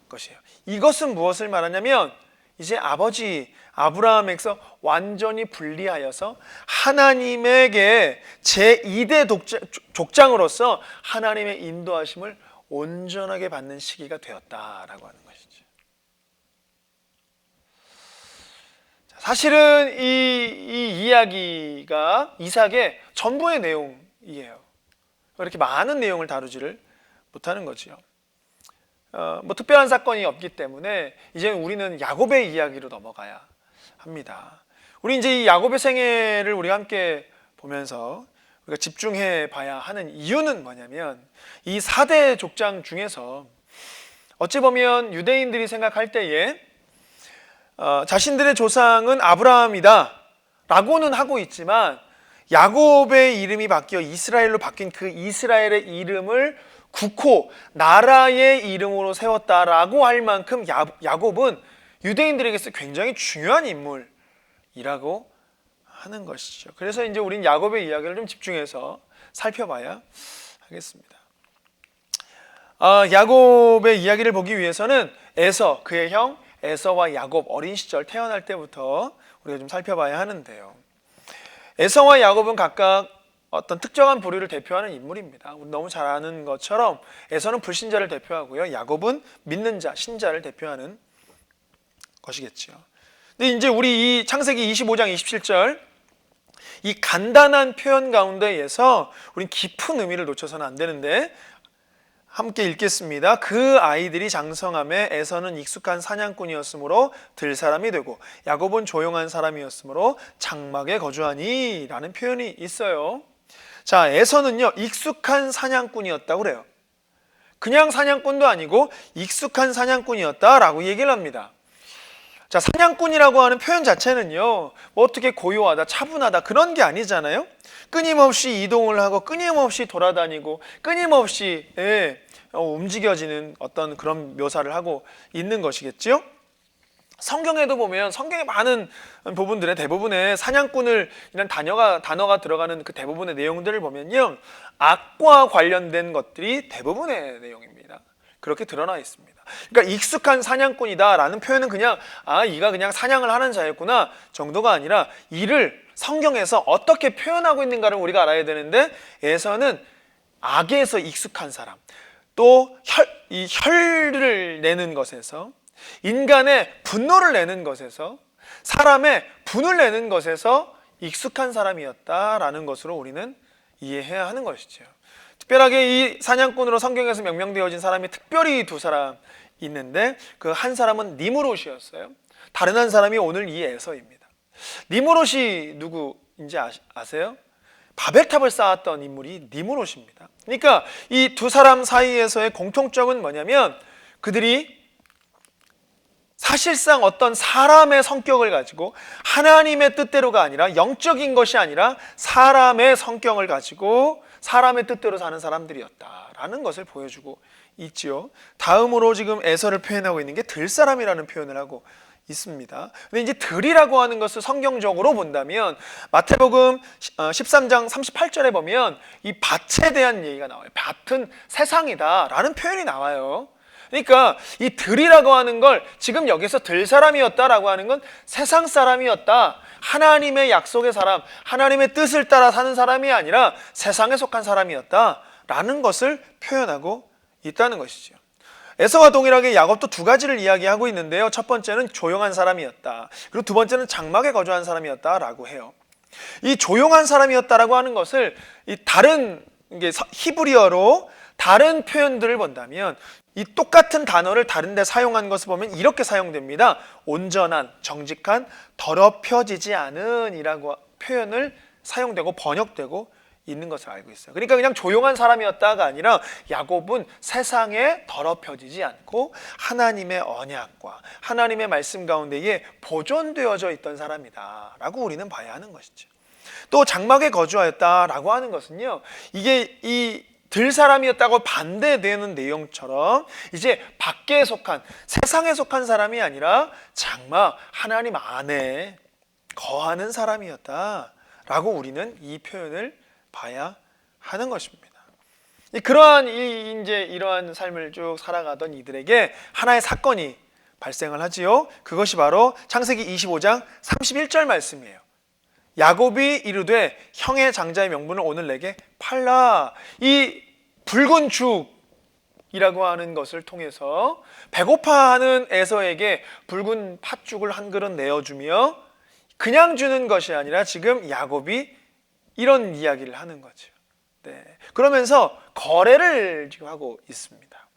것이에요. 이것은 무엇을 말하냐면 이제 아버지 아브라함에게서 완전히 분리하여서 하나님에게 제2대 족장으로서 하나님의 인도하심을 온전하게 받는 시기가 되었다라고 하는 것이죠. 사실은 이 이야기가 이삭의 전부의 내용이에요. 이렇게 많은 내용을 다루지를 못하는 거지요. 뭐 특별한 사건이 없기 때문에 이제 우리는 야곱의 이야기로 넘어가야 합니다. 우리 이제 이 야곱의 생애를 우리가 함께 보면서 우리가 집중해 봐야 하는 이유는 뭐냐면, 이 4대 족장 중에서 어찌 보면 유대인들이 생각할 때에 자신들의 조상은 아브라함이다 라고는 하고 있지만, 야곱의 이름이 바뀌어 이스라엘로 바뀐 그 이스라엘의 이름을 국호, 나라의 이름으로 세웠다라고 할 만큼 야곱은 유대인들에게서 굉장히 중요한 인물이라고 하는 것이죠. 그래서 이제 우린 야곱의 이야기를 좀 집중해서 살펴봐야 하겠습니다. 야곱의 이야기를 보기 위해서는 그의 형 에서와 야곱 어린 시절 태어날 때부터 우리가 좀 살펴봐야 하는데요. 에서와 야곱은 각각 어떤 특정한 부류를 대표하는 인물입니다. 우리 너무 잘 아는 것처럼 에서는 불신자를 대표하고요, 야곱은 믿는 자, 신자를 대표하는 것이겠죠. 근데 이제 우리 이 창세기 25장 27절 이 간단한 표현 가운데에서 우린 깊은 의미를 놓쳐서는 안 되는데 함께 읽겠습니다. 그 아이들이 장성함에 에서는 익숙한 사냥꾼이었으므로 들사람이 되고 야곱은 조용한 사람이었으므로 장막에 거주하니 라는 표현이 있어요. 자, 에서는요 익숙한 사냥꾼이었다고 그래요. 그냥 사냥꾼도 아니고 익숙한 사냥꾼이었다라고 얘기를 합니다. 자, 사냥꾼이라고 하는 표현 자체는요 뭐 어떻게 고요하다, 차분하다 그런 게 아니잖아요. 끊임없이 이동을 하고 끊임없이 돌아다니고 끊임없이 움직여지는 어떤 그런 묘사를 하고 있는 것이겠죠. 성경에도 보면 성경의 많은 부분들의 대부분의 사냥꾼을이란 단어가 들어가는 그 대부분의 내용들을 보면요, 악과 관련된 것들이 대부분의 내용입니다. 그렇게 드러나 있습니다. 그러니까 익숙한 사냥꾼이다라는 표현은 그냥 이가 그냥 사냥을 하는 자였구나 정도가 아니라 이를 성경에서 어떻게 표현하고 있는가를 우리가 알아야 되는데, 에서는 악에서 익숙한 사람, 또 이 혈을 내는 것에서, 인간의 분노를 내는 것에서, 사람의 분을 내는 것에서 익숙한 사람이었다라는 것으로 우리는 이해해야 하는 것이죠. 특별하게 이 사냥꾼으로 성경에서 명명되어진 사람이 특별히 두 사람 있는데, 그 한 사람은 니므롯이었어요. 다른 한 사람이 오늘 이 에서입니다. 니므롯이 누구인지 아세요? 바벨탑을 쌓았던 인물이 니므롯입니다. 그러니까 이 두 사람 사이에서의 공통점은 뭐냐면, 그들이 사실상 어떤 사람의 성격을 가지고 하나님의 뜻대로가 아니라, 영적인 것이 아니라 사람의 성격을 가지고 사람의 뜻대로 사는 사람들이었다라는 것을 보여주고 있지요. 다음으로 지금 에서를 표현하고 있는 게 들사람이라는 표현을 하고 있습니다. 근데 이제 들이라고 하는 것을 성경적으로 본다면 마태복음 13장 38절에 보면 이 밭에 대한 얘기가 나와요. 밭은 세상이다라는 표현이 나와요. 그러니까 이 들이라고 하는 걸 지금 여기서 들사람이었다라고 하는 건 세상 사람이었다, 하나님의 약속의 사람, 하나님의 뜻을 따라 사는 사람이 아니라 세상에 속한 사람이었다라는 것을 표현하고 있다는 것이죠. 에서와 동일하게 야곱도 두 가지를 이야기하고 있는데요, 첫 번째는 조용한 사람이었다, 그리고 두 번째는 장막에 거주한 사람이었다라고 해요. 이 조용한 사람이었다라고 하는 것을 이 다른 히브리어로 다른 표현들을 본다면, 이 똑같은 단어를 다른 데 사용한 것을 보면 이렇게 사용됩니다. 온전한, 정직한, 더럽혀지지 않은 이라고 표현을 사용되고 번역되고 있는 것을 알고 있어요. 그러니까 그냥 조용한 사람이었다가 아니라 야곱은 세상에 더럽혀지지 않고 하나님의 언약과 하나님의 말씀 가운데에 보존되어져 있던 사람이다 라고 우리는 봐야 하는 것이죠. 또 장막에 거주하였다라고 하는 것은요, 이게 이 들사람이었다고 반대되는 내용처럼 이제 밖에 속한, 세상에 속한 사람이 아니라 장막, 하나님 안에 거하는 사람이었다라고 우리는 이 표현을 봐야 하는 것입니다. 그러한 이러한 삶을 쭉 살아가던 이들에게 하나의 사건이 발생을 하지요. 그것이 바로 창세기 25장 31절 말씀이에요. 야곱이 이르되 형의 장자의 명분을 오늘 내게 팔라. 이 붉은 죽이라고 하는 것을 통해서 배고파하는 에서에게 붉은 팥죽을 한 그릇 내어주며, 그냥 주는 것이 아니라 지금 야곱이 이런 이야기를 하는 거죠. 네. 그러면서 거래를 지금 하고 있습니다.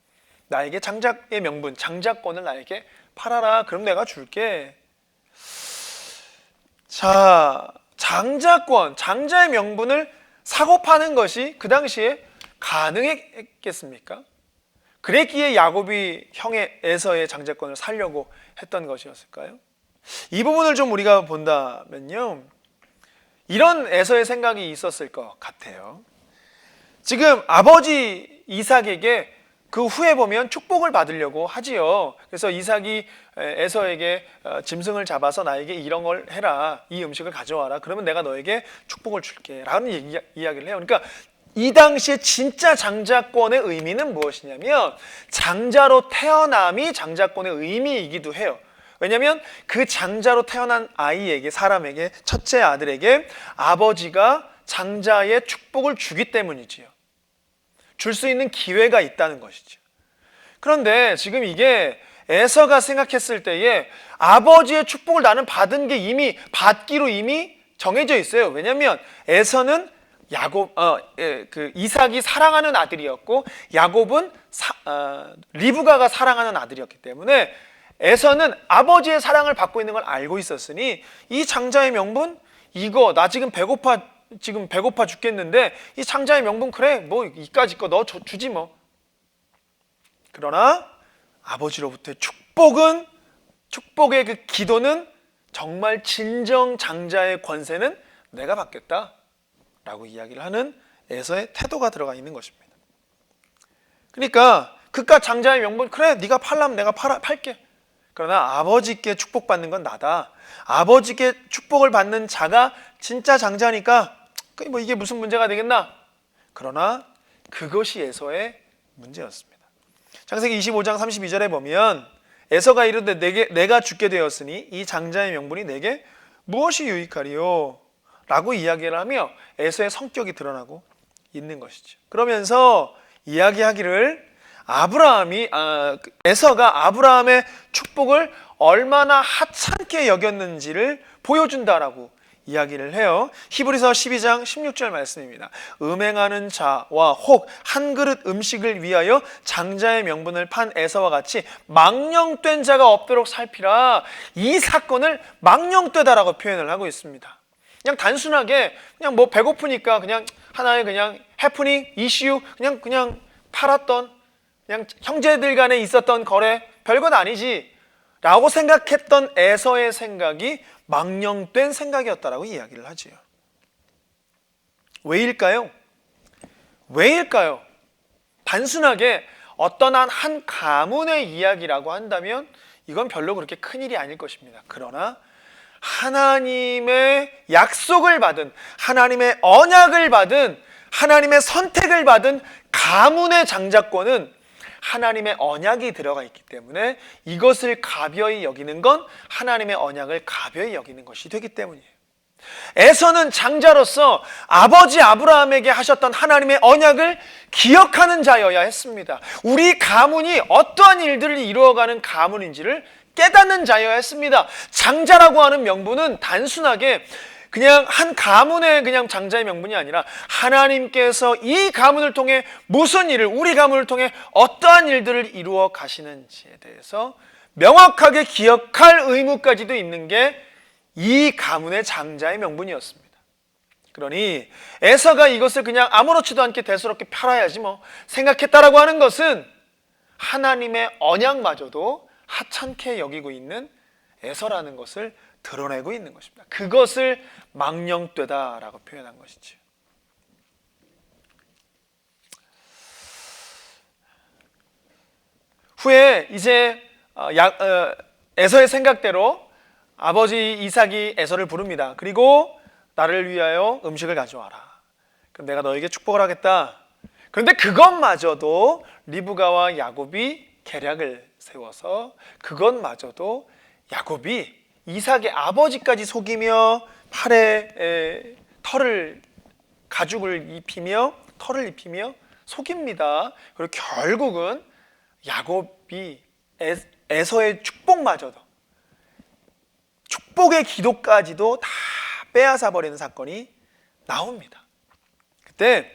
나에게 장자의 명분, 장자권을 나에게 팔아라. 그럼 내가 줄게. 자, 장자권, 장자의 명분을 사고 파는 것이 그 당시에 가능했겠습니까? 그랬기에 야곱이 형의 에서의 장자권을 살려고 했던 것이었을까요? 이 부분을 좀 우리가 본다면요, 이런 에서의 생각이 있었을 것 같아요. 지금 아버지 이삭에게 그 후에 보면 축복을 받으려고 하지요. 그래서 이삭이 에서에게 짐승을 잡아서 나에게 이런 걸 해라, 이 음식을 가져와라, 그러면 내가 너에게 축복을 줄게 라는 이야기를 해요. 그러니까 이 당시에 진짜 장자권의 의미는 무엇이냐면, 장자로 태어남이 장자권의 의미이기도 해요. 왜냐하면 그 장자로 태어난 아이에게, 사람에게, 첫째 아들에게 아버지가 장자의 축복을 주기 때문이지요. 줄 수 있는 기회가 있다는 것이죠. 그런데 지금 이게 에서가 생각했을 때에 아버지의 축복을 나는 받은 게 이미 받기로 이미 정해져 있어요. 왜냐하면 에서는 이삭이 사랑하는 아들이었고 야곱은 리브가가 사랑하는 아들이었기 때문에 에서는 아버지의 사랑을 받고 있는 걸 알고 있었으니, 이 장자의 명분, 이거 나 지금 배고파 죽겠는데 이 장자의 명분, 그래 뭐 이까짓 거 너 주지 뭐. 그러나 아버지로부터의 축복의 그 기도는, 정말 진정 장자의 권세는 내가 받겠다 라고 이야기를 하는 에서의 태도가 들어가 있는 것입니다. 그러니까 그깟 장자의 명분, 그래 네가 팔라면 내가 팔게. 그러나 아버지께 축복받는 건 나다. 아버지께 축복을 받는 자가 진짜 장자니까 뭐 이게 무슨 문제가 되겠나? 그러나 그것이 에서의 문제였습니다. 창세기 25장 32절에 보면 에서가 이르되 내가 죽게 되었으니 이 장자의 명분이 내게 무엇이 유익하리요? 라고 이야기를 하며 에서의 성격이 드러나고 있는 것이죠. 그러면서 이야기하기를 에서가 아브라함의 축복을 얼마나 하찮게 여겼는지를 보여준다라고 이야기를 해요. 히브리서 12장 16절 말씀입니다. 음행하는 자와 혹 한 그릇 음식을 위하여 장자의 명분을 판 에서와 같이 망령된 자가 없도록 살피라. 이 사건을 망령되다라고 표현을 하고 있습니다. 그냥 단순하게 그냥 뭐 배고프니까 그냥 하나의 그냥 해프닝 이슈 그냥 팔았던 그냥 형제들 간에 있었던 거래 별것 아니지 라고 생각했던 에서의 생각이 망령된 생각이었다라고 이야기를 하지요. 왜일까요? 단순하게 어떤 한 가문의 이야기라고 한다면 이건 별로 그렇게 큰일이 아닐 것입니다. 그러나 하나님의 약속을 받은, 하나님의 언약을 받은, 하나님의 선택을 받은 가문의 장자권은 하나님의 언약이 들어가 있기 때문에 이것을 가벼이 여기는 건 하나님의 언약을 가벼이 여기는 것이 되기 때문이에요. 에서는 장자로서 아버지 아브라함에게 하셨던 하나님의 언약을 기억하는 자여야 했습니다. 우리 가문이 어떠한 일들을 이루어가는 가문인지를 깨닫는 자여야 했습니다. 장자라고 하는 명분은 단순하게 그냥 한 가문의 그냥 장자의 명분이 아니라 하나님께서 이 가문을 통해 무슨 일을, 우리 가문을 통해 어떠한 일들을 이루어 가시는지에 대해서 명확하게 기억할 의무까지도 있는 게 이 가문의 장자의 명분이었습니다. 그러니 에서가 이것을 그냥 아무렇지도 않게 대수롭게 팔아야지 뭐 생각했다라고 하는 것은 하나님의 언약마저도 하찮게 여기고 있는 에서라는 것을 드러내고 있는 것입니다. 그것을 망령되다라고 표현한 것이죠. 후에 이제 에서의 생각대로 아버지 이삭이 에서를 부릅니다. 그리고 나를 위하여 음식을 가져와라. 그럼 내가 너에게 축복을 하겠다. 그런데 그것마저도 리브가와 야곱이 계략을 세워서 그것마저도 야곱이 이삭의 아버지까지 속이며 팔에 가죽을 입히며 털을 입히며 속입니다. 그리고 결국은 야곱이 에서의 축복의 기도까지도 다 빼앗아 버리는 사건이 나옵니다. 그때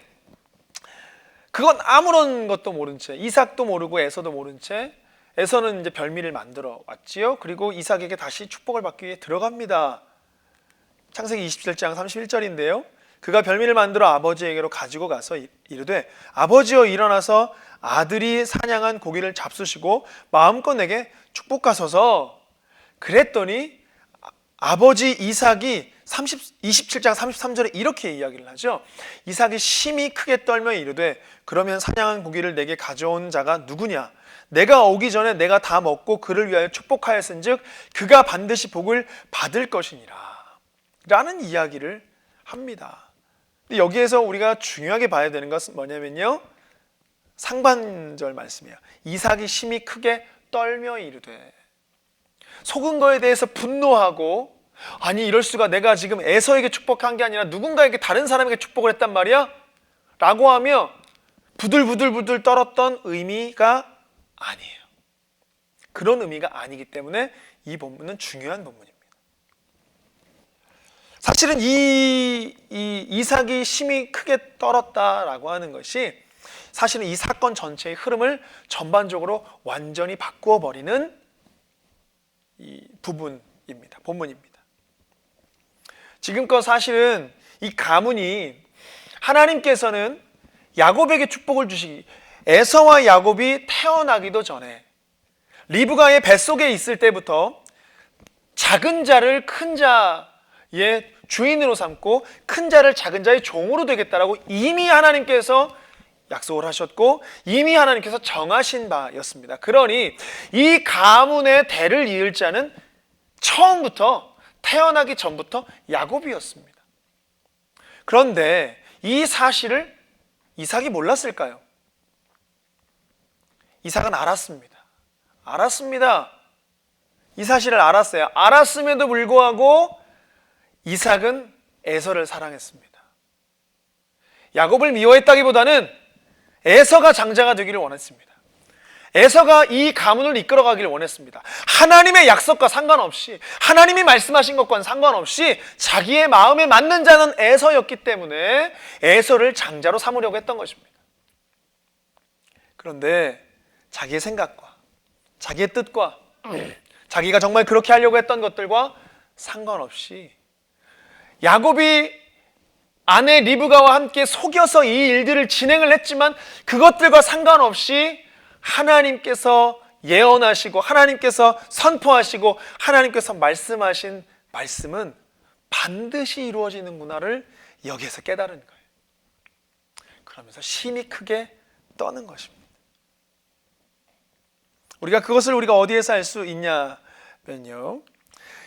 그건 아무런 것도 모른 채 이삭도 모르고 에서도 모른 채 에서는 이제 별미를 만들어 왔지요. 그리고 이삭에게 다시 축복을 받기 위해 들어갑니다. 창세기 27장 31절인데요. 그가 별미를 만들어 아버지에게로 가지고 가서 이르되 아버지여 일어나서 아들이 사냥한 고기를 잡수시고 마음껏 내게 축복하소서. 그랬더니 아버지 이삭이 27장 33절에 이렇게 이야기를 하죠. 이삭이 심히 크게 떨며 이르되 그러면 사냥한 고기를 내게 가져온 자가 누구냐? 내가 오기 전에 내가 다 먹고 그를 위하여 축복하였은즉 그가 반드시 복을 받을 것이니라 라는 이야기를 합니다. 근데 여기에서 우리가 중요하게 봐야 되는 것은 뭐냐면요, 상반절 말씀이에요. 이삭이 심히 크게 떨며 이르되, 속은 거에 대해서 분노하고, 아니 이럴 수가, 내가 지금 에서에게 축복한 게 아니라 누군가에게, 다른 사람에게 축복을 했단 말이야? 라고 하며 부들부들 떨었던 의미가 아니에요. 그런 의미가 아니기 때문에 이 본문은 중요한 본문입니다. 사실은 이 이삭이 심히 크게 떨었다라고 하는 것이 사실은 이 사건 전체의 흐름을 전반적으로 완전히 바꾸어 버리는 이 부분입니다. 본문입니다. 지금껏 사실은 이 가문이, 하나님께서는 야곱에게 축복을 주시기, 에서와 야곱이 태어나기도 전에 리브가의 뱃속에 있을 때부터 작은 자를 큰 자의 주인으로 삼고 큰 자를 작은 자의 종으로 되겠다라고 이미 하나님께서 약속을 하셨고 이미 하나님께서 정하신 바였습니다. 그러니 이 가문의 대를 이을 자는 처음부터 태어나기 전부터 야곱이었습니다. 그런데 이 사실을 이삭이 몰랐을까요? 이삭은 알았습니다. 이 사실을 알았어요. 알았음에도 불구하고 이삭은 에서를 사랑했습니다. 야곱을 미워했다기보다는 에서가 장자가 되기를 원했습니다. 에서가 이 가문을 이끌어가기를 원했습니다. 하나님의 약속과 상관없이, 하나님이 말씀하신 것과는 상관없이 자기의 마음에 맞는 자는 에서였기 때문에 에서를 장자로 삼으려고 했던 것입니다. 그런데 자기의 생각과 자기의 뜻과 자기가 정말 그렇게 하려고 했던 것들과 상관없이 야곱이 아내 리브가와 함께 속여서 이 일들을 진행을 했지만 그것들과 상관없이 하나님께서 예언하시고 하나님께서 선포하시고 하나님께서 말씀하신 말씀은 반드시 이루어지는구나를 여기에서 깨달은 거예요. 그러면서 심히 크게 떠는 것입니다. 그것을 우리가 어디에서 알 수 있냐면요,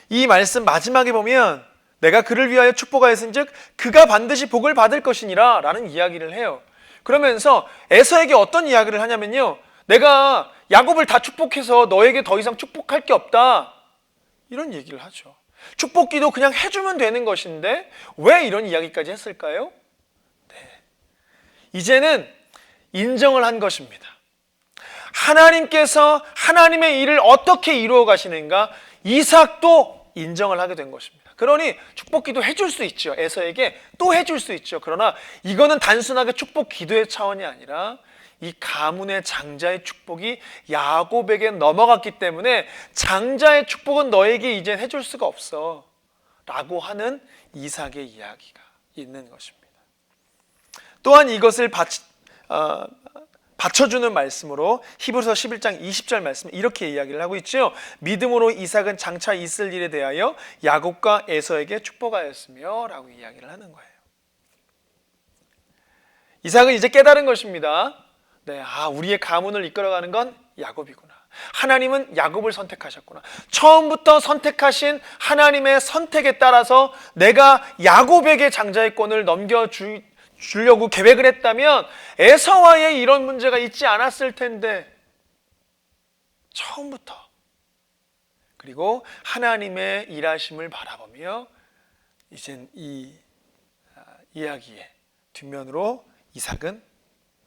이 말씀 마지막에 보면 내가 그를 위하여 축복하였은즉 그가 반드시 복을 받을 것이니라 라는 이야기를 해요. 그러면서 에서에게 어떤 이야기를 하냐면요, 내가 야곱을 다 축복해서 너에게 더 이상 축복할 게 없다, 이런 얘기를 하죠. 축복기도 그냥 해주면 되는 것인데 왜 이런 이야기까지 했을까요? 이제는 인정을 한 것입니다. 하나님께서 하나님의 일을 어떻게 이루어 가시는가 이삭도 인정을 하게 된 것입니다. 그러니 축복기도 해줄 수 있죠. 에서에게 또 해줄 수 있죠. 그러나 이거는 단순하게 축복 기도의 차원이 아니라 이 가문의 장자의 축복이 야곱에게 넘어갔기 때문에 장자의 축복은 너에게 이제 해줄 수가 없어 라고 하는 이삭의 이야기가 있는 것입니다. 또한 이것을 받쳐주는 말씀으로 히브리서 11장 20절 말씀 이렇게 이야기를 하고 있죠. 믿음으로 이삭은 장차 있을 일에 대하여 야곱과 에서에게 축복하였으며 라고 이야기를 하는 거예요. 이삭은 이제 깨달은 것입니다. 우리의 가문을 이끌어가는 건 야곱이구나. 하나님은 야곱을 선택하셨구나. 처음부터 선택하신 하나님의 선택에 따라서 내가 야곱에게 장자의 권을 주려고 계획을 했다면 에서와의 이런 문제가 있지 않았을 텐데, 처음부터. 그리고 하나님의 일하심을 바라보며 이젠 이 이야기의 뒷면으로 이삭은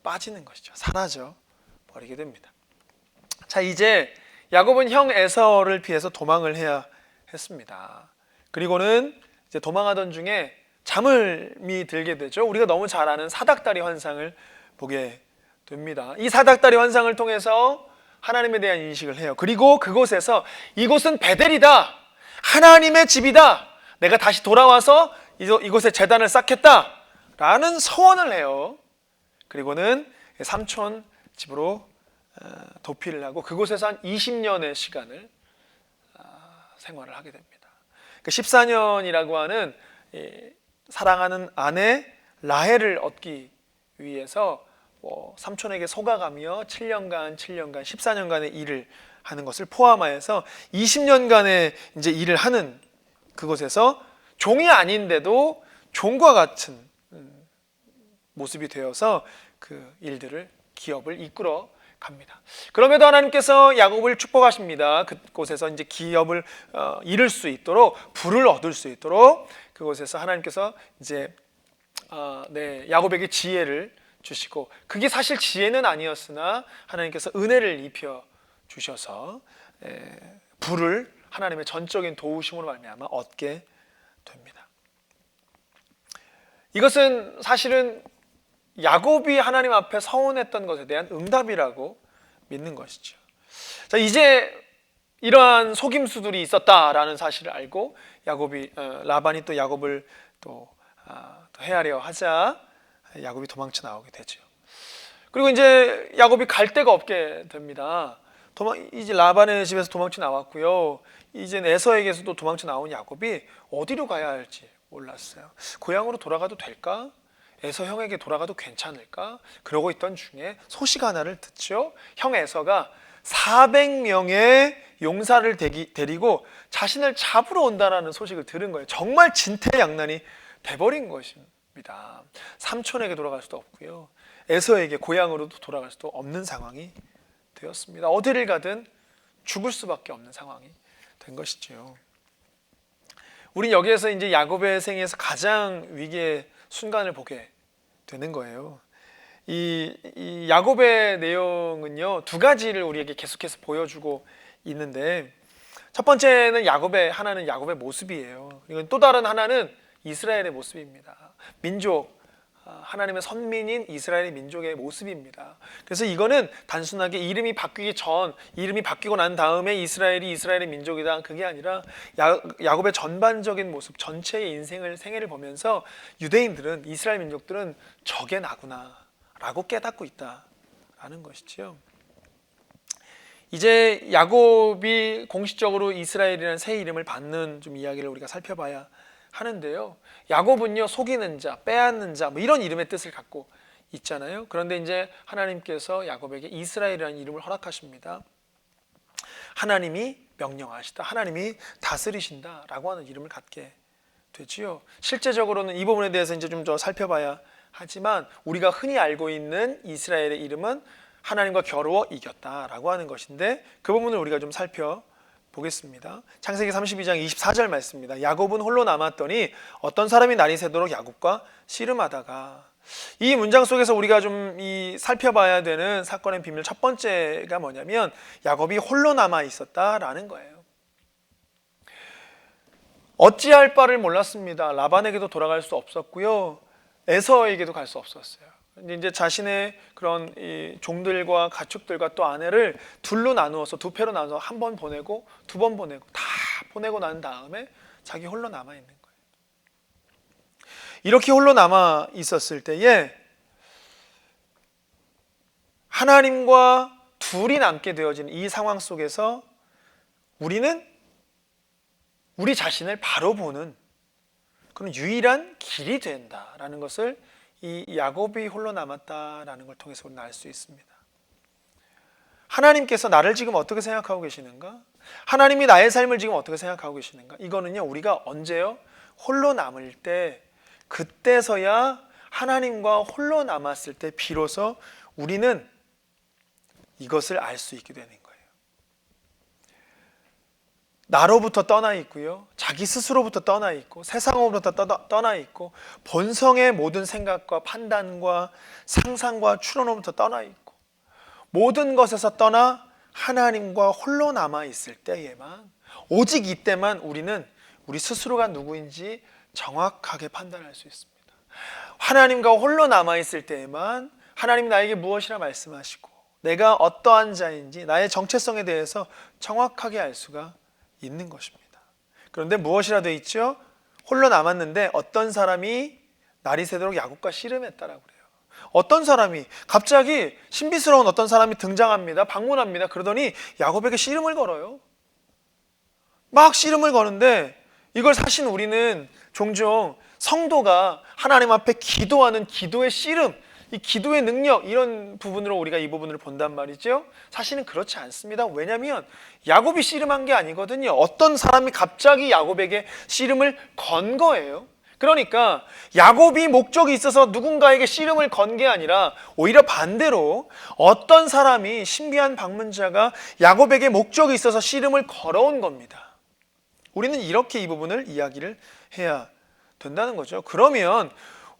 빠지는 것이죠. 사라져 버리게 됩니다. 자, 이제 야곱은 형 에서를 피해서 도망을 해야 했습니다. 그리고는 이제 도망하던 중에 잠을미 들게 되죠. 우리가 너무 잘 아는 사닥다리 환상을 보게 됩니다. 이 사닥다리 환상을 통해서 하나님에 대한 인식을 해요. 그리고 그곳에서 이곳은 베델이다, 하나님의 집이다, 내가 다시 돌아와서 이곳에 제단을 쌓겠다 라는 서원을 해요. 그리고는 삼촌 집으로 도피를 하고 그곳에서 한 20년의 시간을 생활을 하게 됩니다. 14년이라고 하는 사랑하는 아내 라헬을 얻기 위해서 삼촌에게 속아가며 7년간 14년간의 일을 하는 것을 포함하여서 20년간의 이제 일을 하는 그곳에서 종이 아닌데도 종과 같은 모습이 되어서 그 일들을 기업을 이끌어 갑니다. 그럼에도 하나님께서 야곱을 축복하십니다. 그곳에서 이제 기업을 이룰 수 있도록, 부를 얻을 수 있도록 그곳에서 하나님께서 이제 야곱에게 지혜를 주시고, 그게 사실 지혜는 아니었으나 하나님께서 은혜를 입혀 주셔서 부를 하나님의 전적인 도우심으로 말미암아 얻게 됩니다. 이것은 사실은 야곱이 하나님 앞에 서원했던 것에 대한 응답이라고 믿는 것이죠. 자, 이제 이러한 속임수들이 있었다라는 사실을 알고 라반이 또 야곱을 또 헤아려 하자 야곱이 도망쳐 나오게 되죠. 그리고 이제 야곱이 갈 데가 없게 됩니다. 이제 라반의 집에서 도망쳐 나왔고요. 이제 에서에게서도 도망쳐 나온 야곱이 어디로 가야 할지 몰랐어요. 고향으로 돌아가도 될까? 에서 형에게 돌아가도 괜찮을까? 그러고 있던 중에 소식 하나를 듣죠. 형 에서가 400명의 용사를 데리고 자신을 잡으러 온다는 소식을 들은 거예요. 정말 진퇴양난이 돼버린 것입니다. 삼촌에게 돌아갈 수도 없고요, 에서에게 고향으로도 돌아갈 수도 없는 상황이 되었습니다. 어디를 가든 죽을 수밖에 없는 상황이 된 것이죠. 우린 여기에서 이제 야곱의 생에서 가장 위기의 순간을 보게 되는 거예요. 이 야곱의 내용은요, 두 가지를 우리에게 계속해서 보여주고 있는데, 첫 번째는 하나는 야곱의 모습이에요. 그리고 또 다른 하나는 이스라엘의 모습입니다. 민족, 하나님의 선민인 이스라엘의 민족의 모습입니다. 그래서 이거는 단순하게 이름이 바뀌고 난 다음에 이스라엘의 민족이다, 그게 아니라 야곱의 전반적인 모습, 전체의 생애를 보면서 유대인들은, 이스라엘 민족들은 저게 나구나 라고 깨닫고 있다라는 것이지요. 이제 야곱이 공식적으로 이스라엘이라는 새 이름을 받는 좀 이야기를 우리가 살펴봐야 하는데요. 야곱은요, 속이는 자, 빼앗는 자, 뭐 이런 이름의 뜻을 갖고 있잖아요. 그런데 이제 하나님께서 야곱에게 이스라엘이라는 이름을 허락하십니다. 하나님이 명령하시다, 하나님이 다스리신다라고 하는 이름을 갖게 되지요. 실제적으로는 이 부분에 대해서 이제 좀 더 살펴봐야 하지만, 우리가 흔히 알고 있는 이스라엘의 이름은 하나님과 겨루어 이겼다라고 하는 것인데, 그 부분을 우리가 좀 살펴보겠습니다. 창세기 32장 24절 말씀입니다. 야곱은 홀로 남았더니 어떤 사람이 날이 새도록 야곱과 씨름하다가. 이 문장 속에서 우리가 좀 살펴봐야 되는 사건의 비밀 첫 번째가 뭐냐면, 야곱이 홀로 남아 있었다라는 거예요. 어찌할 바를 몰랐습니다. 라반에게도 돌아갈 수 없었고요, 에서에게도 갈 수 없었어요. 이제 자신의 그런 종들과 가축들과 또 아내를 둘로 나누어서, 두 패로 나눠서 한 번 보내고 두 번 보내고 다 보내고 난 다음에 자기 홀로 남아 있는 거예요. 이렇게 홀로 남아 있었을 때에 하나님과 둘이 남게 되어진 이 상황 속에서 우리는 우리 자신을 바로 보는 그런 유일한 길이 된다라는 것을 이 야곱이 홀로 남았다라는 걸 통해서 우리는 알 수 있습니다. 하나님께서 나를 지금 어떻게 생각하고 계시는가? 하나님이 나의 삶을 지금 어떻게 생각하고 계시는가? 이거는요, 우리가 언제요? 홀로 남을 때, 그때서야, 하나님과 홀로 남았을 때 비로소 우리는 이것을 알 수 있게 되는 거예요. 나로부터 떠나 있고요, 자기 스스로부터 떠나 있고, 세상으로부터 떠나 있고, 본성의 모든 생각과 판단과 상상과 추론으로부터 떠나 있고, 모든 것에서 떠나 하나님과 홀로 남아 있을 때에만, 오직 이때만 우리는 우리 스스로가 누구인지 정확하게 판단할 수 있습니다. 하나님과 홀로 남아 있을 때에만 하나님이 나에게 무엇이라 말씀하시고, 내가 어떠한 자인지 나의 정체성에 대해서 정확하게 알 수가 있는 것입니다. 그런데 무엇이라 되어 있죠? 홀로 남았는데 어떤 사람이 날이 새도록 야곱과 씨름했다라고 그래요. 어떤 사람이, 갑자기 신비스러운 어떤 사람이 등장합니다. 방문합니다. 그러더니 야곱에게 씨름을 걸어요. 막 씨름을 거는데, 이걸 사실 우리는 종종 성도가 하나님 앞에 기도하는 기도의 씨름, 이 기도의 능력, 이런 부분으로 우리가 이 부분을 본단 말이죠. 사실은 그렇지 않습니다. 왜냐하면 야곱이 씨름한 게 아니거든요. 어떤 사람이 갑자기 야곱에게 씨름을 건 거예요. 그러니까 야곱이 목적이 있어서 누군가에게 씨름을 건 게 아니라 오히려 반대로 어떤 사람이, 신비한 방문자가 야곱에게 목적이 있어서 씨름을 걸어온 겁니다. 우리는 이렇게 이 부분을 이야기를 해야 된다는 거죠. 그러면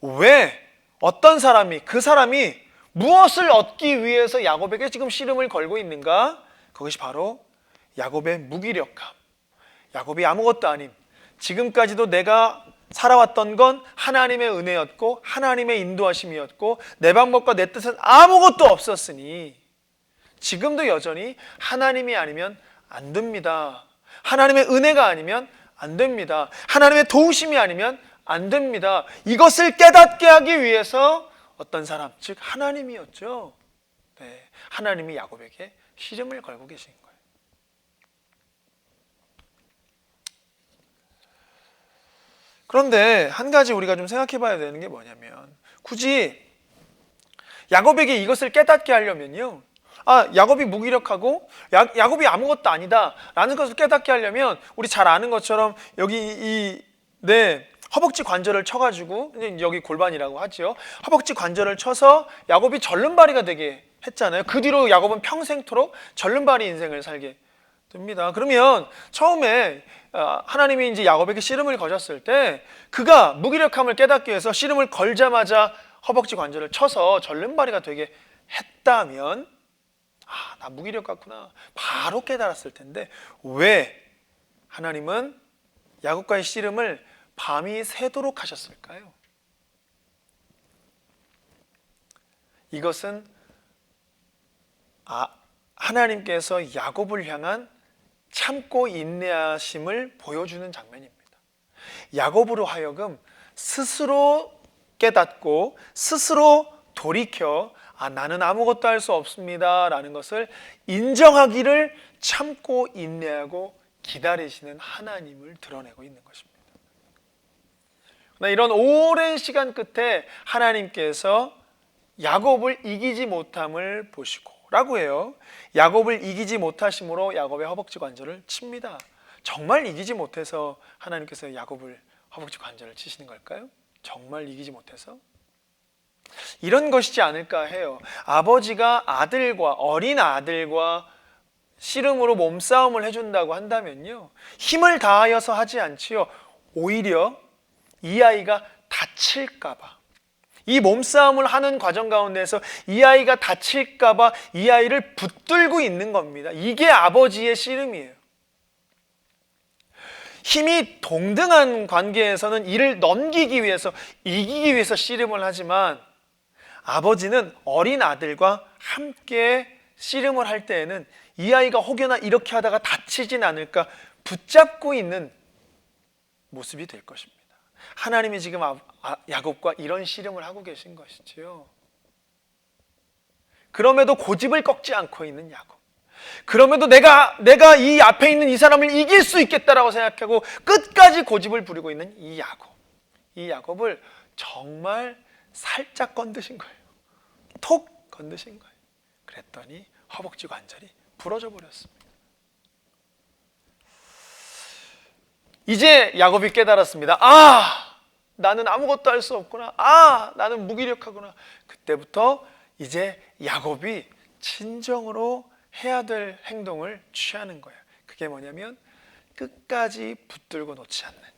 왜 어떤 사람이, 그 사람이 무엇을 얻기 위해서 야곱에게 지금 씨름을 걸고 있는가? 그것이 바로 야곱의 무기력함, 야곱이 아무것도 아님, 지금까지도 내가 살아왔던 건 하나님의 은혜였고 하나님의 인도하심이었고 내 방법과 내 뜻은 아무것도 없었으니 지금도 여전히 하나님이 아니면 안 됩니다. 하나님의 은혜가 아니면 안 됩니다. 하나님의 도우심이 아니면 안 됩니다. 이것을 깨닫게 하기 위해서 어떤 사람, 즉 하나님이었죠. 네, 하나님이 야곱에게 씨름을 걸고 계신 거예요. 그런데 한 가지 우리가 좀 생각해 봐야 되는 게 뭐냐면, 굳이 야곱에게 이것을 깨닫게 하려면요, 야곱이 무기력하고 야곱이 아무것도 아니다 라는 것을 깨닫게 하려면 우리 잘 아는 것처럼 여기 허벅지 관절을 쳐가지고, 여기 골반이라고 하죠, 허벅지 관절을 쳐서 야곱이 절름발이가 되게 했잖아요. 그 뒤로 야곱은 평생토록 절름발이 인생을 살게 됩니다. 그러면 처음에 하나님이 이제 야곱에게 씨름을 거셨을 때 그가 무기력함을 깨닫기 위해서 씨름을 걸자마자 허벅지 관절을 쳐서 절름발이가 되게 했다면, 나 무기력 같구나 바로 깨달았을 텐데, 왜 하나님은 야곱과의 씨름을 밤이 새도록 하셨을까요? 이것은 하나님께서 야곱을 향한 참고 인내하심을 보여주는 장면입니다. 야곱으로 하여금 스스로 깨닫고 스스로 돌이켜 나는 아무것도 할 수 없습니다 라는 것을 인정하기를 참고 인내하고 기다리시는 하나님을 드러내고 있는 것입니다. 이런 오랜 시간 끝에 하나님께서 야곱을 이기지 못함을 보시고 라고 해요. 야곱을 이기지 못하심으로 야곱의 허벅지 관절을 칩니다. 정말 이기지 못해서 하나님께서 야곱을 허벅지 관절을 치시는 걸까요? 정말 이기지 못해서? 이런 것이지 않을까 해요. 아버지가 어린 아들과 씨름으로 몸싸움을 해준다고 한다면요, 힘을 다하여서 하지 않지요. 오히려 이 아이가 다칠까봐, 이 몸싸움을 하는 과정 가운데서 이 아이가 다칠까봐 이 아이를 붙들고 있는 겁니다. 이게 아버지의 씨름이에요. 힘이 동등한 관계에서는 이를 넘기기 위해서, 이기기 위해서 씨름을 하지만, 아버지는 어린 아들과 함께 씨름을 할 때에는 이 아이가 혹여나 이렇게 하다가 다치진 않을까 붙잡고 있는 모습이 될 것입니다. 하나님이 지금 야곱과 이런 씨름을 하고 계신 것이지요. 그럼에도 고집을 꺾지 않고 있는 야곱, 그럼에도 내가 이 앞에 있는 이 사람을 이길 수 있겠다라고 생각하고 끝까지 고집을 부리고 있는 이 야곱을 정말 살짝 건드신 거예요. 톡 건드신 거예요. 그랬더니 허벅지 관절이 부러져 버렸습니다. 이제 야곱이 깨달았습니다. 나는 아무것도 할 수 없구나. 나는 무기력하구나. 그때부터 이제 야곱이 진정으로 해야 될 행동을 취하는 거예요. 그게 뭐냐면 끝까지 붙들고 놓지 않는 거예요.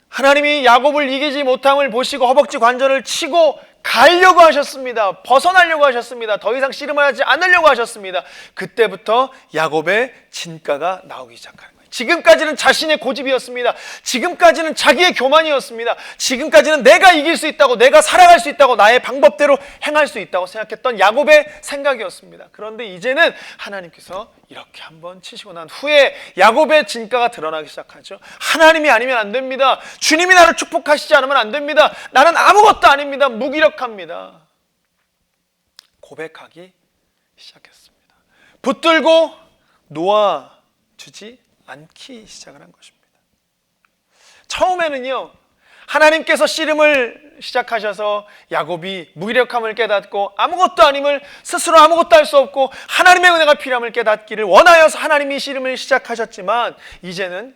하나님이 야곱을 이기지 못함을 보시고 허벅지 관절을 치고 가려고 하셨습니다. 벗어나려고 하셨습니다. 더 이상 씨름하지 않으려고 하셨습니다. 그때부터 야곱의 진가가 나오기 시작하는 거예요. 지금까지는 자신의 고집이었습니다. 지금까지는 자기의 교만이었습니다. 지금까지는 내가 이길 수 있다고, 내가 살아갈 수 있다고, 나의 방법대로 행할 수 있다고 생각했던 야곱의 생각이었습니다. 그런데 이제는 하나님께서 이렇게 한번 치시고 난 후에 야곱의 진가가 드러나기 시작하죠. 하나님이 아니면 안 됩니다. 주님이 나를 축복하시지 않으면 안 됩니다. 나는 아무것도 아닙니다. 무기력합니다. 고백하기 시작했습니다. 붙들고 놓아주지 않기 시작을 한 것입니다. 처음에는요, 하나님께서 씨름을 시작하셔서 야곱이 무기력함을 깨닫고 아무것도 아님을, 스스로 아무것도 할 수 없고 하나님의 은혜가 필요함을 깨닫기를 원하여서 하나님이 씨름을 시작하셨지만, 이제는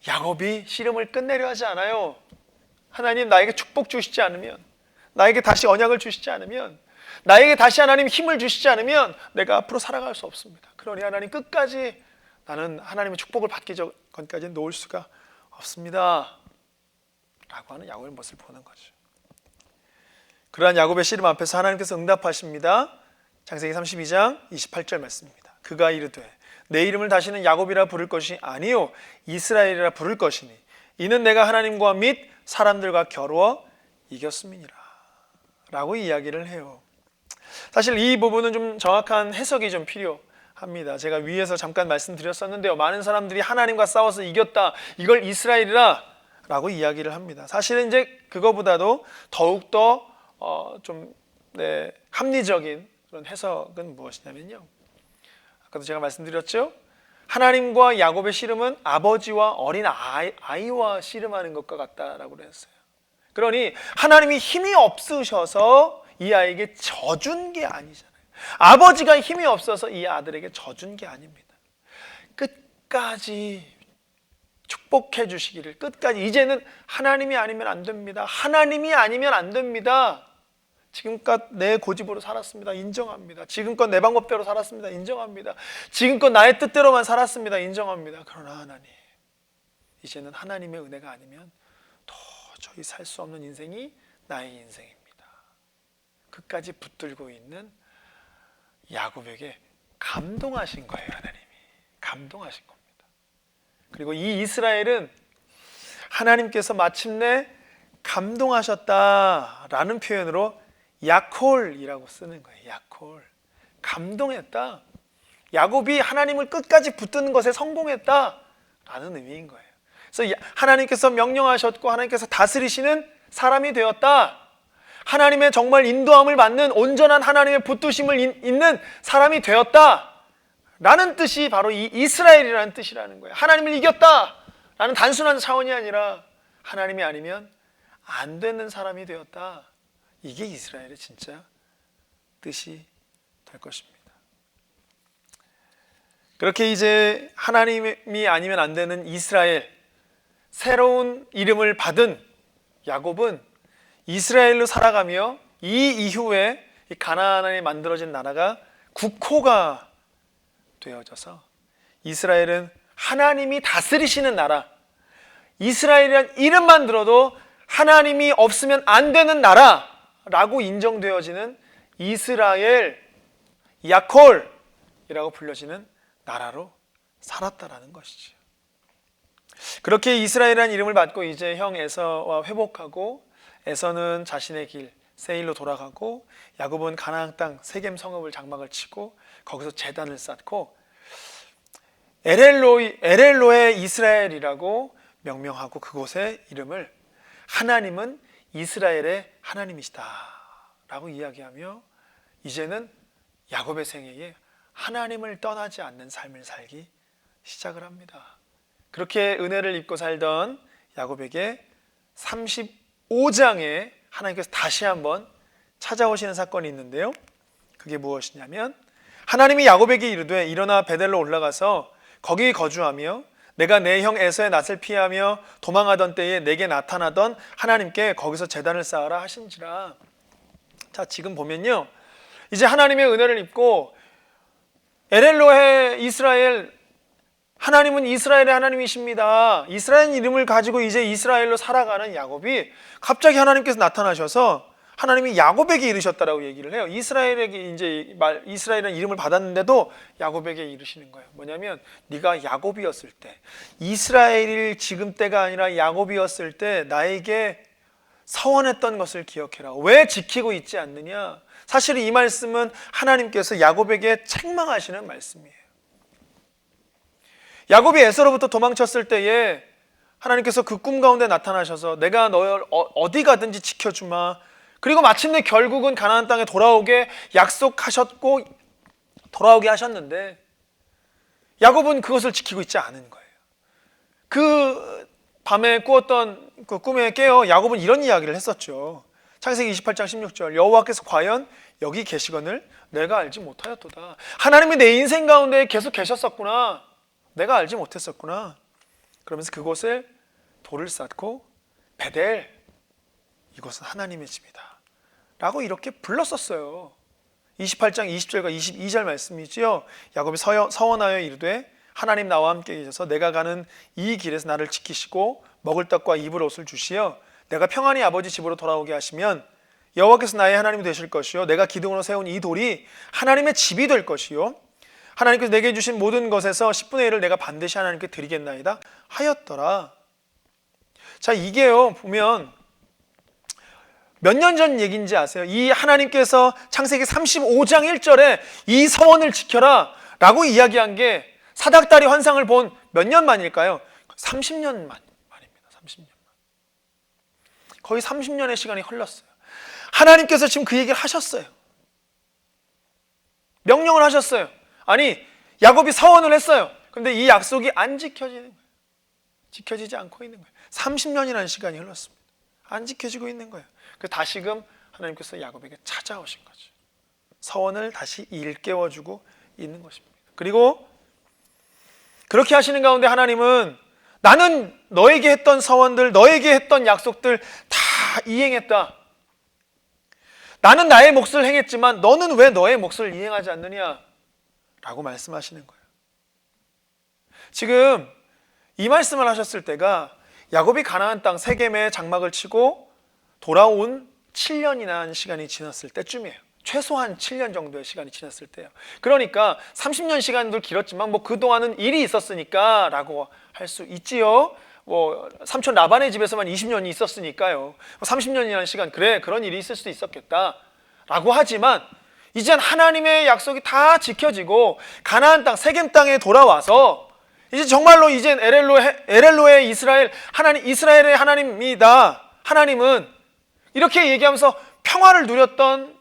야곱이 씨름을 끝내려 하지 않아요. 하나님, 나에게 축복 주시지 않으면, 나에게 다시 언약을 주시지 않으면, 나에게 다시 하나님 힘을 주시지 않으면 내가 앞으로 살아갈 수 없습니다. 그러니 하나님, 끝까지 나는 하나님의 축복을 받기 전까지 놓을 수가 없습니다 라고 하는 야곱의 모습을 보는 거죠. 그러한 야곱의 씨름 앞에서 하나님께서 응답하십니다. 창세기 32장 28절 말씀입니다. 그가 이르되 내 이름을 다시는 야곱이라 부를 것이 아니요 이스라엘이라 부를 것이니 이는 내가 하나님과 및 사람들과 겨루어 이겼음이니라 라고 이야기를 해요. 사실 이 부분은 좀 정확한 해석이 좀 필요합니다. 제가 위에서 잠깐 말씀드렸었는데요, 많은 사람들이 하나님과 싸워서 이겼다, 이걸 이스라엘이라 라고 이야기를 합니다. 사실은 이제 그거보다도 더욱더 합리적인 그런 해석은 무엇이냐면요, 아까도 제가 말씀드렸죠, 하나님과 야곱의 씨름은 아버지와 어린 아이와 씨름하는 것과 같다라고 했어요. 그러니 하나님이 힘이 없으셔서 이 아이에게 져준 게 아니잖아요. 아버지가 힘이 없어서 이 아들에게 져준 게 아닙니다. 끝까지 축복해 주시기를, 끝까지. 이제는 하나님이 아니면 안 됩니다. 하나님이 아니면 안 됩니다. 지금껏 내 고집으로 살았습니다. 인정합니다. 지금껏 내 방법대로 살았습니다. 인정합니다. 지금껏 나의 뜻대로만 살았습니다. 인정합니다. 그러나 하나님, 이제는 하나님의 은혜가 아니면 도저히 살 수 없는 인생이 나의 인생입니다. 끝까지 붙들고 있는 야곱에게 감동하신 거예요. 하나님이 감동하신 겁니다. 그리고 이 이스라엘은 하나님께서 마침내 감동하셨다라는 표현으로 야콜이라고 쓰는 거예요. 야콜. 감동했다. 야곱이 하나님을 끝까지 붙드는 것에 성공했다라는 의미인 거예요. 그래서 하나님께서 명령하셨고 하나님께서 다스리시는 사람이 되었다. 하나님의 정말 인도함을 받는 온전한 하나님의 붙드심을 있는 사람이 되었다 라는 뜻이 바로 이 이스라엘이라는 뜻이라는 거예요. 하나님을 이겼다 라는 단순한 차원이 아니라 하나님이 아니면 안 되는 사람이 되었다. 이게 이스라엘의 진짜 뜻이 될 것입니다. 그렇게 이제 하나님이 아니면 안 되는 이스라엘, 새로운 이름을 받은 야곱은 이스라엘로 살아가며 이 이후에 가나안에 만들어진 나라가 국호가 되어져서 이스라엘은 하나님이 다스리시는 나라, 이스라엘이란 이름만 들어도 하나님이 없으면 안 되는 나라라고 인정되어지는 이스라엘, 야콜이라고 불려지는 나라로 살았다라는 것이죠. 그렇게 이스라엘이라는 이름을 받고 이제 형 에서와 회복하고, 에서는 자신의 길 세일로 돌아가고, 야곱은 가나안 땅 세겜 성읍을 장막을 치고 거기서 제단을 쌓고 에렐로의 이스라엘이라고 명명하고 그곳의 이름을 하나님은 이스라엘의 하나님이시다 라고 이야기하며 이제는 야곱의 생애에 하나님을 떠나지 않는 삶을 살기 시작을 합니다. 그렇게 은혜를 입고 살던 야곱에게 35장에 하나님께서 다시 한번 찾아오시는 사건이 있는데요, 그게 무엇이냐면 하나님이 야곱에게 이르되 일어나 베델로 올라가서 거기 거주하며 내가 내 형 에서의 낯을 피하며 도망하던 때에 내게 나타나던 하나님께 거기서 제단을 쌓아라 하신지라. 자, 지금 보면요, 이제 하나님의 은혜를 입고 에렐로헤 이스라엘, 하나님은 이스라엘의 하나님이십니다, 이스라엘 이름을 가지고 이제 이스라엘로 살아가는 야곱이 갑자기 하나님께서 나타나셔서 하나님이 야곱에게 이르셨다라고 얘기를 해요. 이스라엘에게 이제 이스라엘이라는 이름을 받았는데도 야곱에게 이르시는 거예요. 뭐냐면 네가 야곱이었을 때, 이스라엘이 지금 때가 아니라 야곱이었을 때 나에게 서원했던 것을 기억해라. 왜 지키고 있지 않느냐? 사실 이 말씀은 하나님께서 야곱에게 책망하시는 말씀이에요. 야곱이 에서로부터 도망쳤을 때에 하나님께서 그 꿈 가운데 나타나셔서 내가 너를 어디 가든지 지켜주마. 그리고 마침내 결국은 가나안 땅에 돌아오게 약속하셨고 돌아오게 하셨는데 야곱은 그것을 지키고 있지 않은 거예요. 그 밤에 꾸었던 그 꿈에 깨어 야곱은 이런 이야기를 했었죠. 창세기 28장 16절 여호와께서 과연 여기 계시거늘 내가 알지 못하였도다. 하나님이 내 인생 가운데 계속 계셨었구나, 내가 알지 못했었구나. 그러면서 그곳을 돌을 쌓고 베델, 이곳은 하나님의 집이다 라고 이렇게 불렀었어요. 28장 20절과 22절 말씀이지요. 야곱이 서원하여 이르되 하나님 나와 함께 계셔서 내가 가는 이 길에서 나를 지키시고 먹을 떡과 입을 옷을 주시어 내가 평안히 아버지 집으로 돌아오게 하시면 여호와께서 나의 하나님이 되실 것이요 내가 기둥으로 세운 이 돌이 하나님의 집이 될 것이요 하나님께서 내게 주신 모든 것에서 10분의 1을 내가 반드시 하나님께 드리겠나이다 하였더라. 자, 이게요 보면 몇 년 전 얘기인지 아세요? 이 하나님께서 창세기 35장 1절에 이 서원을 지켜라 라고 이야기한 게 사닥다리 환상을 본 몇 년 만일까요? 30년 만입니다. 30년 만. 거의 30년의 시간이 흘렀어요. 하나님께서 지금 그 얘기를 하셨어요. 명령을 하셨어요. 아니, 야곱이 서원을 했어요. 그런데 이 약속이 안 지켜지는 거예요. 지켜지지 않고 있는 거예요. 30년이라는 시간이 흘렀습니다. 안 지켜지고 있는 거예요. 그 다시금 하나님께서 야곱에게 찾아오신 거죠. 서원을 다시 일깨워주고 있는 것입니다. 그리고 그렇게 하시는 가운데 하나님은 나는 너에게 했던 서원들, 너에게 했던 약속들 다 이행했다. 나는 나의 몫을 행했지만 너는 왜 너의 몫을 이행하지 않느냐? 라고 말씀하시는 거예요. 지금 이 말씀을 하셨을 때가 야곱이 가나안 땅 세겜에 장막을 치고 돌아온 7년이나 시간이 지났을 때쯤이에요. 최소한 7년 정도의 시간이 지났을 때예요. 그러니까 30년 시간도 길었지만 뭐 그동안은 일이 있었으니까 라고 할 수 있지요. 뭐 삼촌 라반의 집에서만 20년이 있었으니까요. 30년이라는 시간, 그래, 그런 일이 있을 수도 있었겠다 라고 하지만 이젠 하나님의 약속이 다 지켜지고 가나안 땅 세겜 땅에 돌아와서 이제 정말로 이젠 에렐로의 이스라엘, 하나님, 이스라엘의 하나님이다. 하나님은 이렇게 얘기하면서 평화를 누렸던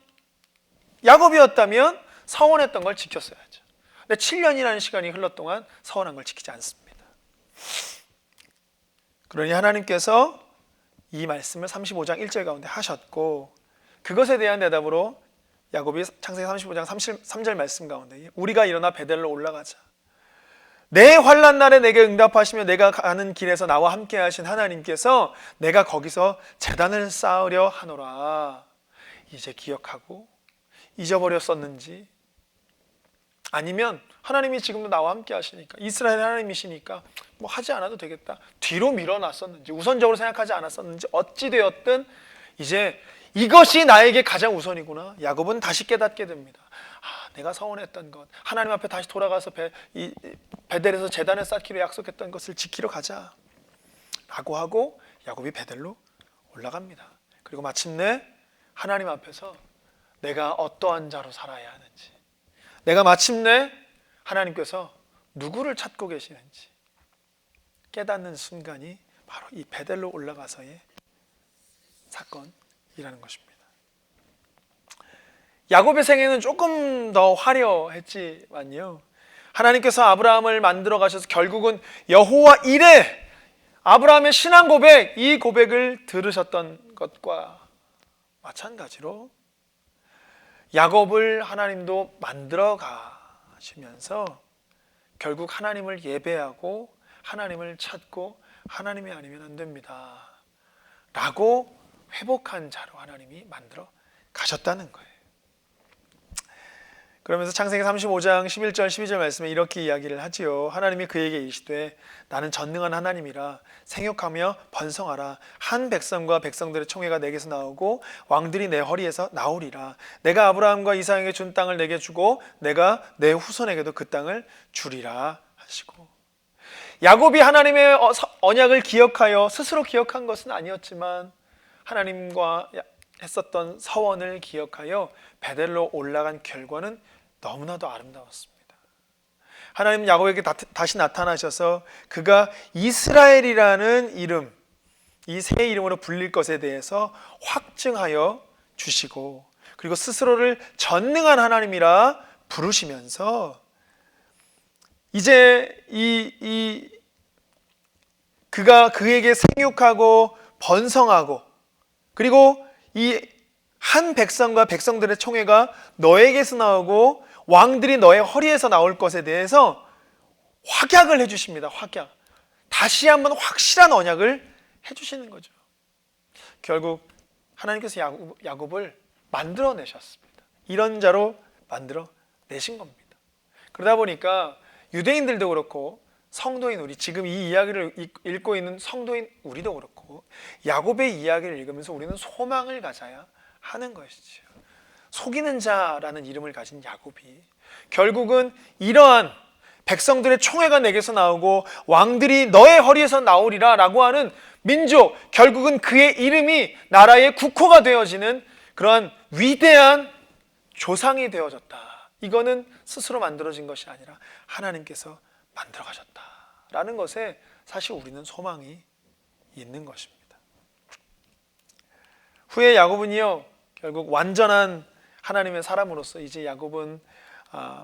야곱이었다면 서원했던 걸 지켰어야죠. 근데 7년이라는 시간이 흘렀 동안 서원한 걸 지키지 않습니다. 그러니 하나님께서 이 말씀을 35장 1절 가운데 하셨고, 그것에 대한 대답으로 야곱이 창세기 35장 3절 말씀 가운데 우리가 일어나 베델로 올라가자. 내 환난 날에 내게 응답하시며 내가 가는 길에서 나와 함께 하신 하나님께서 내가 거기서 제단을 쌓으려 하노라. 이제 기억하고 잊어버렸었는지, 아니면 하나님이 지금도 나와 함께 하시니까, 이스라엘 하나님이시니까 뭐 하지 않아도 되겠다, 뒤로 밀어놨었는지, 우선적으로 생각하지 않았었는지, 어찌되었든 이제 이것이 나에게 가장 우선이구나. 야곱은 다시 깨닫게 됩니다. 내가 서원했던 것, 하나님 앞에 다시 돌아가서 베델에서 제단을 쌓기로 약속했던 것을 지키러 가자 라고 하고 야곱이 베델로 올라갑니다. 그리고 마침내 하나님 앞에서 내가 어떠한 자로 살아야 하는지, 내가 마침내 하나님께서 누구를 찾고 계시는지 깨닫는 순간이 바로 이 베델로 올라가서의 사건이라는 것입니다. 야곱의 생애는 조금 더 화려했지만요, 하나님께서 아브라함을 만들어 가셔서 결국은 여호와 이레, 아브라함의 신앙 고백, 이 고백을 들으셨던 것과 마찬가지로 야곱을 하나님도 만들어 가시면서 결국 하나님을 예배하고 하나님을 찾고 하나님이 아니면 안 됩니다 라고 회복한 자로 하나님이 만들어 가셨다는 거예요. 그러면서 창세기 35장 11절 12절 말씀에 이렇게 이야기를 하지요. 하나님이 그에게 이르시되 나는 전능한 하나님이라 생육하며 번성하라. 한 백성과 백성들의 총회가 내게서 나오고 왕들이 내 허리에서 나오리라. 내가 아브라함과 이삭에게 준 땅을 내게 주고 내가 내 후손에게도 그 땅을 주리라 하시고, 야곱이 하나님의 언약을 기억하여 스스로 기억한 것은 아니었지만 하나님과 했었던 서원을 기억하여 베델로 올라간 결과는 너무나도 아름다웠습니다. 하나님 야곱에게 다시 나타나셔서 그가 이스라엘이라는 이름, 이 새 이름으로 불릴 것에 대해서 확증하여 주시고, 그리고 스스로를 전능한 하나님이라 부르시면서 이제 그가 그에게 생육하고 번성하고, 그리고 이 한 백성과 백성들의 총회가 너에게서 나오고 왕들이 너의 허리에서 나올 것에 대해서 확약을 해주십니다. 확약. 다시 한번 확실한 언약을 해주시는 거죠. 결국 하나님께서 야곱을 만들어내셨습니다. 이런 자로 만들어내신 겁니다. 그러다 보니까 유대인들도 그렇고 성도인 우리, 지금 이 이야기를 읽고 있는 성도인 우리도 그렇고 야곱의 이야기를 읽으면서 우리는 소망을 가져야 하는 것이죠. 속이는 자라는 이름을 가진 야곱이 결국은 이러한 백성들의 총회가 내게서 나오고 왕들이 너의 허리에서 나오리라 라고 하는 민족, 결국은 그의 이름이 나라의 국호가 되어지는 그러한 위대한 조상이 되어졌다. 이거는 스스로 만들어진 것이 아니라 하나님께서 만들어 가셨다라는 것에 사실 우리는 소망이 있는 것입니다. 후에 야곱은요, 결국 완전한 하나님의 사람으로서 이제 야곱은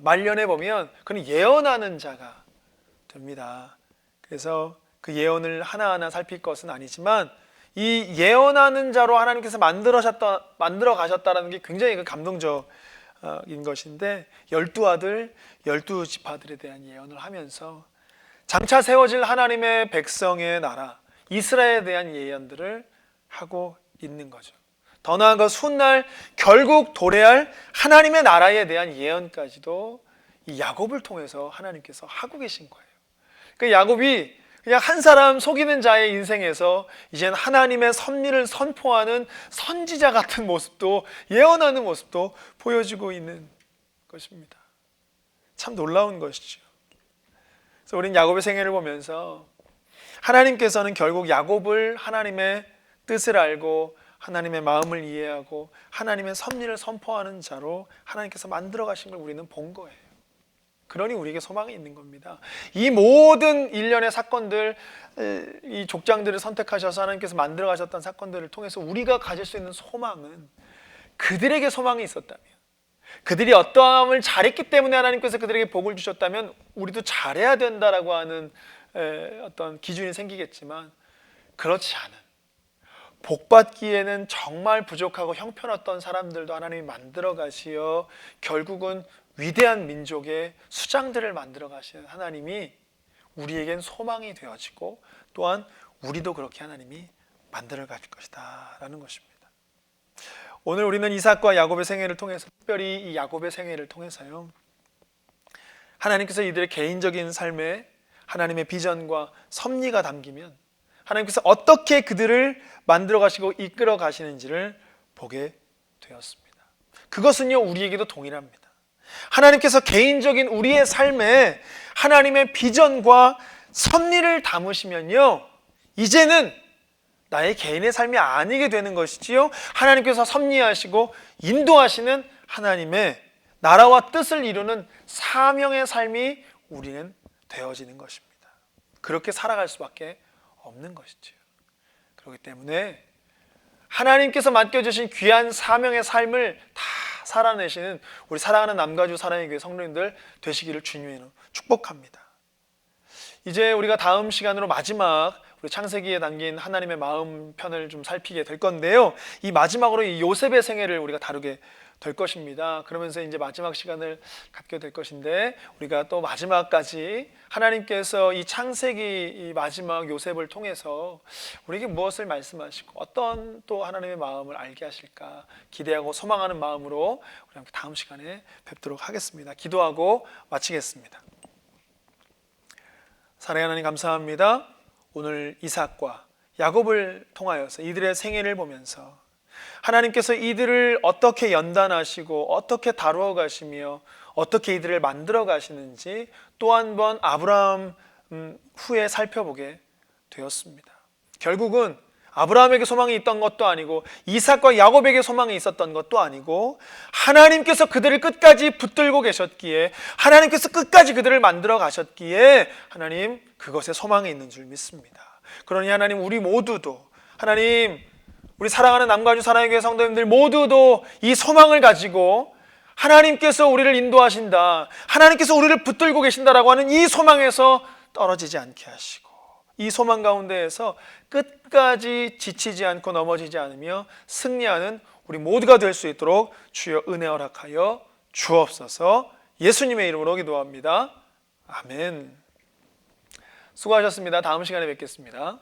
말년에 보면 그는 예언하는 자가 됩니다. 그래서 그 예언을 하나하나 살필 것은 아니지만 이 예언하는 자로 하나님께서 만들어 가셨다라는 게 굉장히 감동적인 것인데 12아들, 12지파들에 대한 예언을 하면서 장차 세워질 하나님의 백성의 나라 이스라엘에 대한 예언들을 하고 있는 거죠. 더 나아가 훗날 결국 도래할 하나님의 나라에 대한 예언까지도 이 야곱을 통해서 하나님께서 하고 계신 거예요. 그러니까 야곱이 그냥 한 사람 속이는 자의 인생에서 이제는 하나님의 섭리를 선포하는 선지자 같은 모습도 예언하는 모습도 보여주고 있는 것입니다. 참 놀라운 것이죠. 그래서 우리는 야곱의 생애를 보면서 하나님께서는 결국 야곱을 하나님의 뜻을 알고 하나님의 마음을 이해하고 하나님의 섭리를 선포하는 자로 하나님께서 만들어 가신 걸 우리는 본 거예요. 그러니 우리에게 소망이 있는 겁니다. 이 모든 일련의 사건들, 이 족장들을 선택하셔서 하나님께서 만들어 가셨던 사건들을 통해서 우리가 가질 수 있는 소망은 그들에게 소망이 있었다면, 그들이 어떠함을 잘했기 때문에 하나님께서 그들에게 복을 주셨다면 우리도 잘해야 된다라고 하는 어떤 기준이 생기겠지만, 그렇지 않은, 복받기에는 정말 부족하고 형편없던 사람들도 하나님이 만들어 가시어 결국은 위대한 민족의 수장들을 만들어 가시는 하나님이 우리에겐 소망이 되어지고, 또한 우리도 그렇게 하나님이 만들어 가실 것이다 라는 것입니다. 오늘 우리는 이삭과 야곱의 생애를 통해서, 특별히 이 야곱의 생애를 통해서요, 하나님께서 이들의 개인적인 삶에 하나님의 비전과 섭리가 담기면 하나님께서 어떻게 그들을 만들어 가시고 이끌어 가시는지를 보게 되었습니다. 그것은요, 우리에게도 동일합니다. 하나님께서 개인적인 우리의 삶에 하나님의 비전과 섭리를 담으시면요, 이제는 나의 개인의 삶이 아니게 되는 것이지요, 하나님께서 섭리하시고 인도하시는 하나님의 나라와 뜻을 이루는 사명의 삶이 우리는 되어지는 것입니다. 그렇게 살아갈 수밖에 없는 것이지요. 그렇기 때문에 하나님께서 맡겨주신 귀한 사명의 삶을 다 살아내시는 우리 사랑하는 남가주 사랑의 교회 성도님들 되시기를 주님으로 축복합니다. 이제 우리가 다음 시간으로 마지막 우리 창세기에 담긴 하나님의 마음 편을 좀 살피게 될 건데요, 이 마지막으로 이 요셉의 생애를 우리가 다루게 될 것입니다. 그러면서 이제 마지막 시간을 갖게 될 것인데, 우리가 또 마지막까지 하나님께서 이 창세기 이 마지막 요셉을 통해서 우리에게 무엇을 말씀하시고 어떤 또 하나님의 마음을 알게 하실까 기대하고 소망하는 마음으로 우리 함께 다음 시간에 뵙도록 하겠습니다. 기도하고 마치겠습니다. 사랑하는 하나님, 감사합니다. 오늘 이삭과 야곱을 통하여서 이들의 생애를 보면서 하나님께서 이들을 어떻게 연단하시고 어떻게 다루어 가시며 어떻게 이들을 만들어 가시는지 또 한 번 아브라함 후에 살펴보게 되었습니다. 결국은 아브라함에게 소망이 있던 것도 아니고 이삭과 야곱에게 소망이 있었던 것도 아니고 하나님께서 그들을 끝까지 붙들고 계셨기에, 하나님께서 끝까지 그들을 만들어 가셨기에 하나님 그것에 소망이 있는 줄 믿습니다. 그러니 하나님, 우리 모두도, 하나님 우리 사랑하는 남가주 사랑의 교회 성도님들 모두도 이 소망을 가지고 하나님께서 우리를 인도하신다, 하나님께서 우리를 붙들고 계신다라고 하는 이 소망에서 떨어지지 않게 하시고, 이 소망 가운데에서 끝까지 지치지 않고 넘어지지 않으며 승리하는 우리 모두가 될 수 있도록 주여 은혜 허락하여 주옵소서. 예수님의 이름으로 기도합니다. 아멘. 수고하셨습니다. 다음 시간에 뵙겠습니다.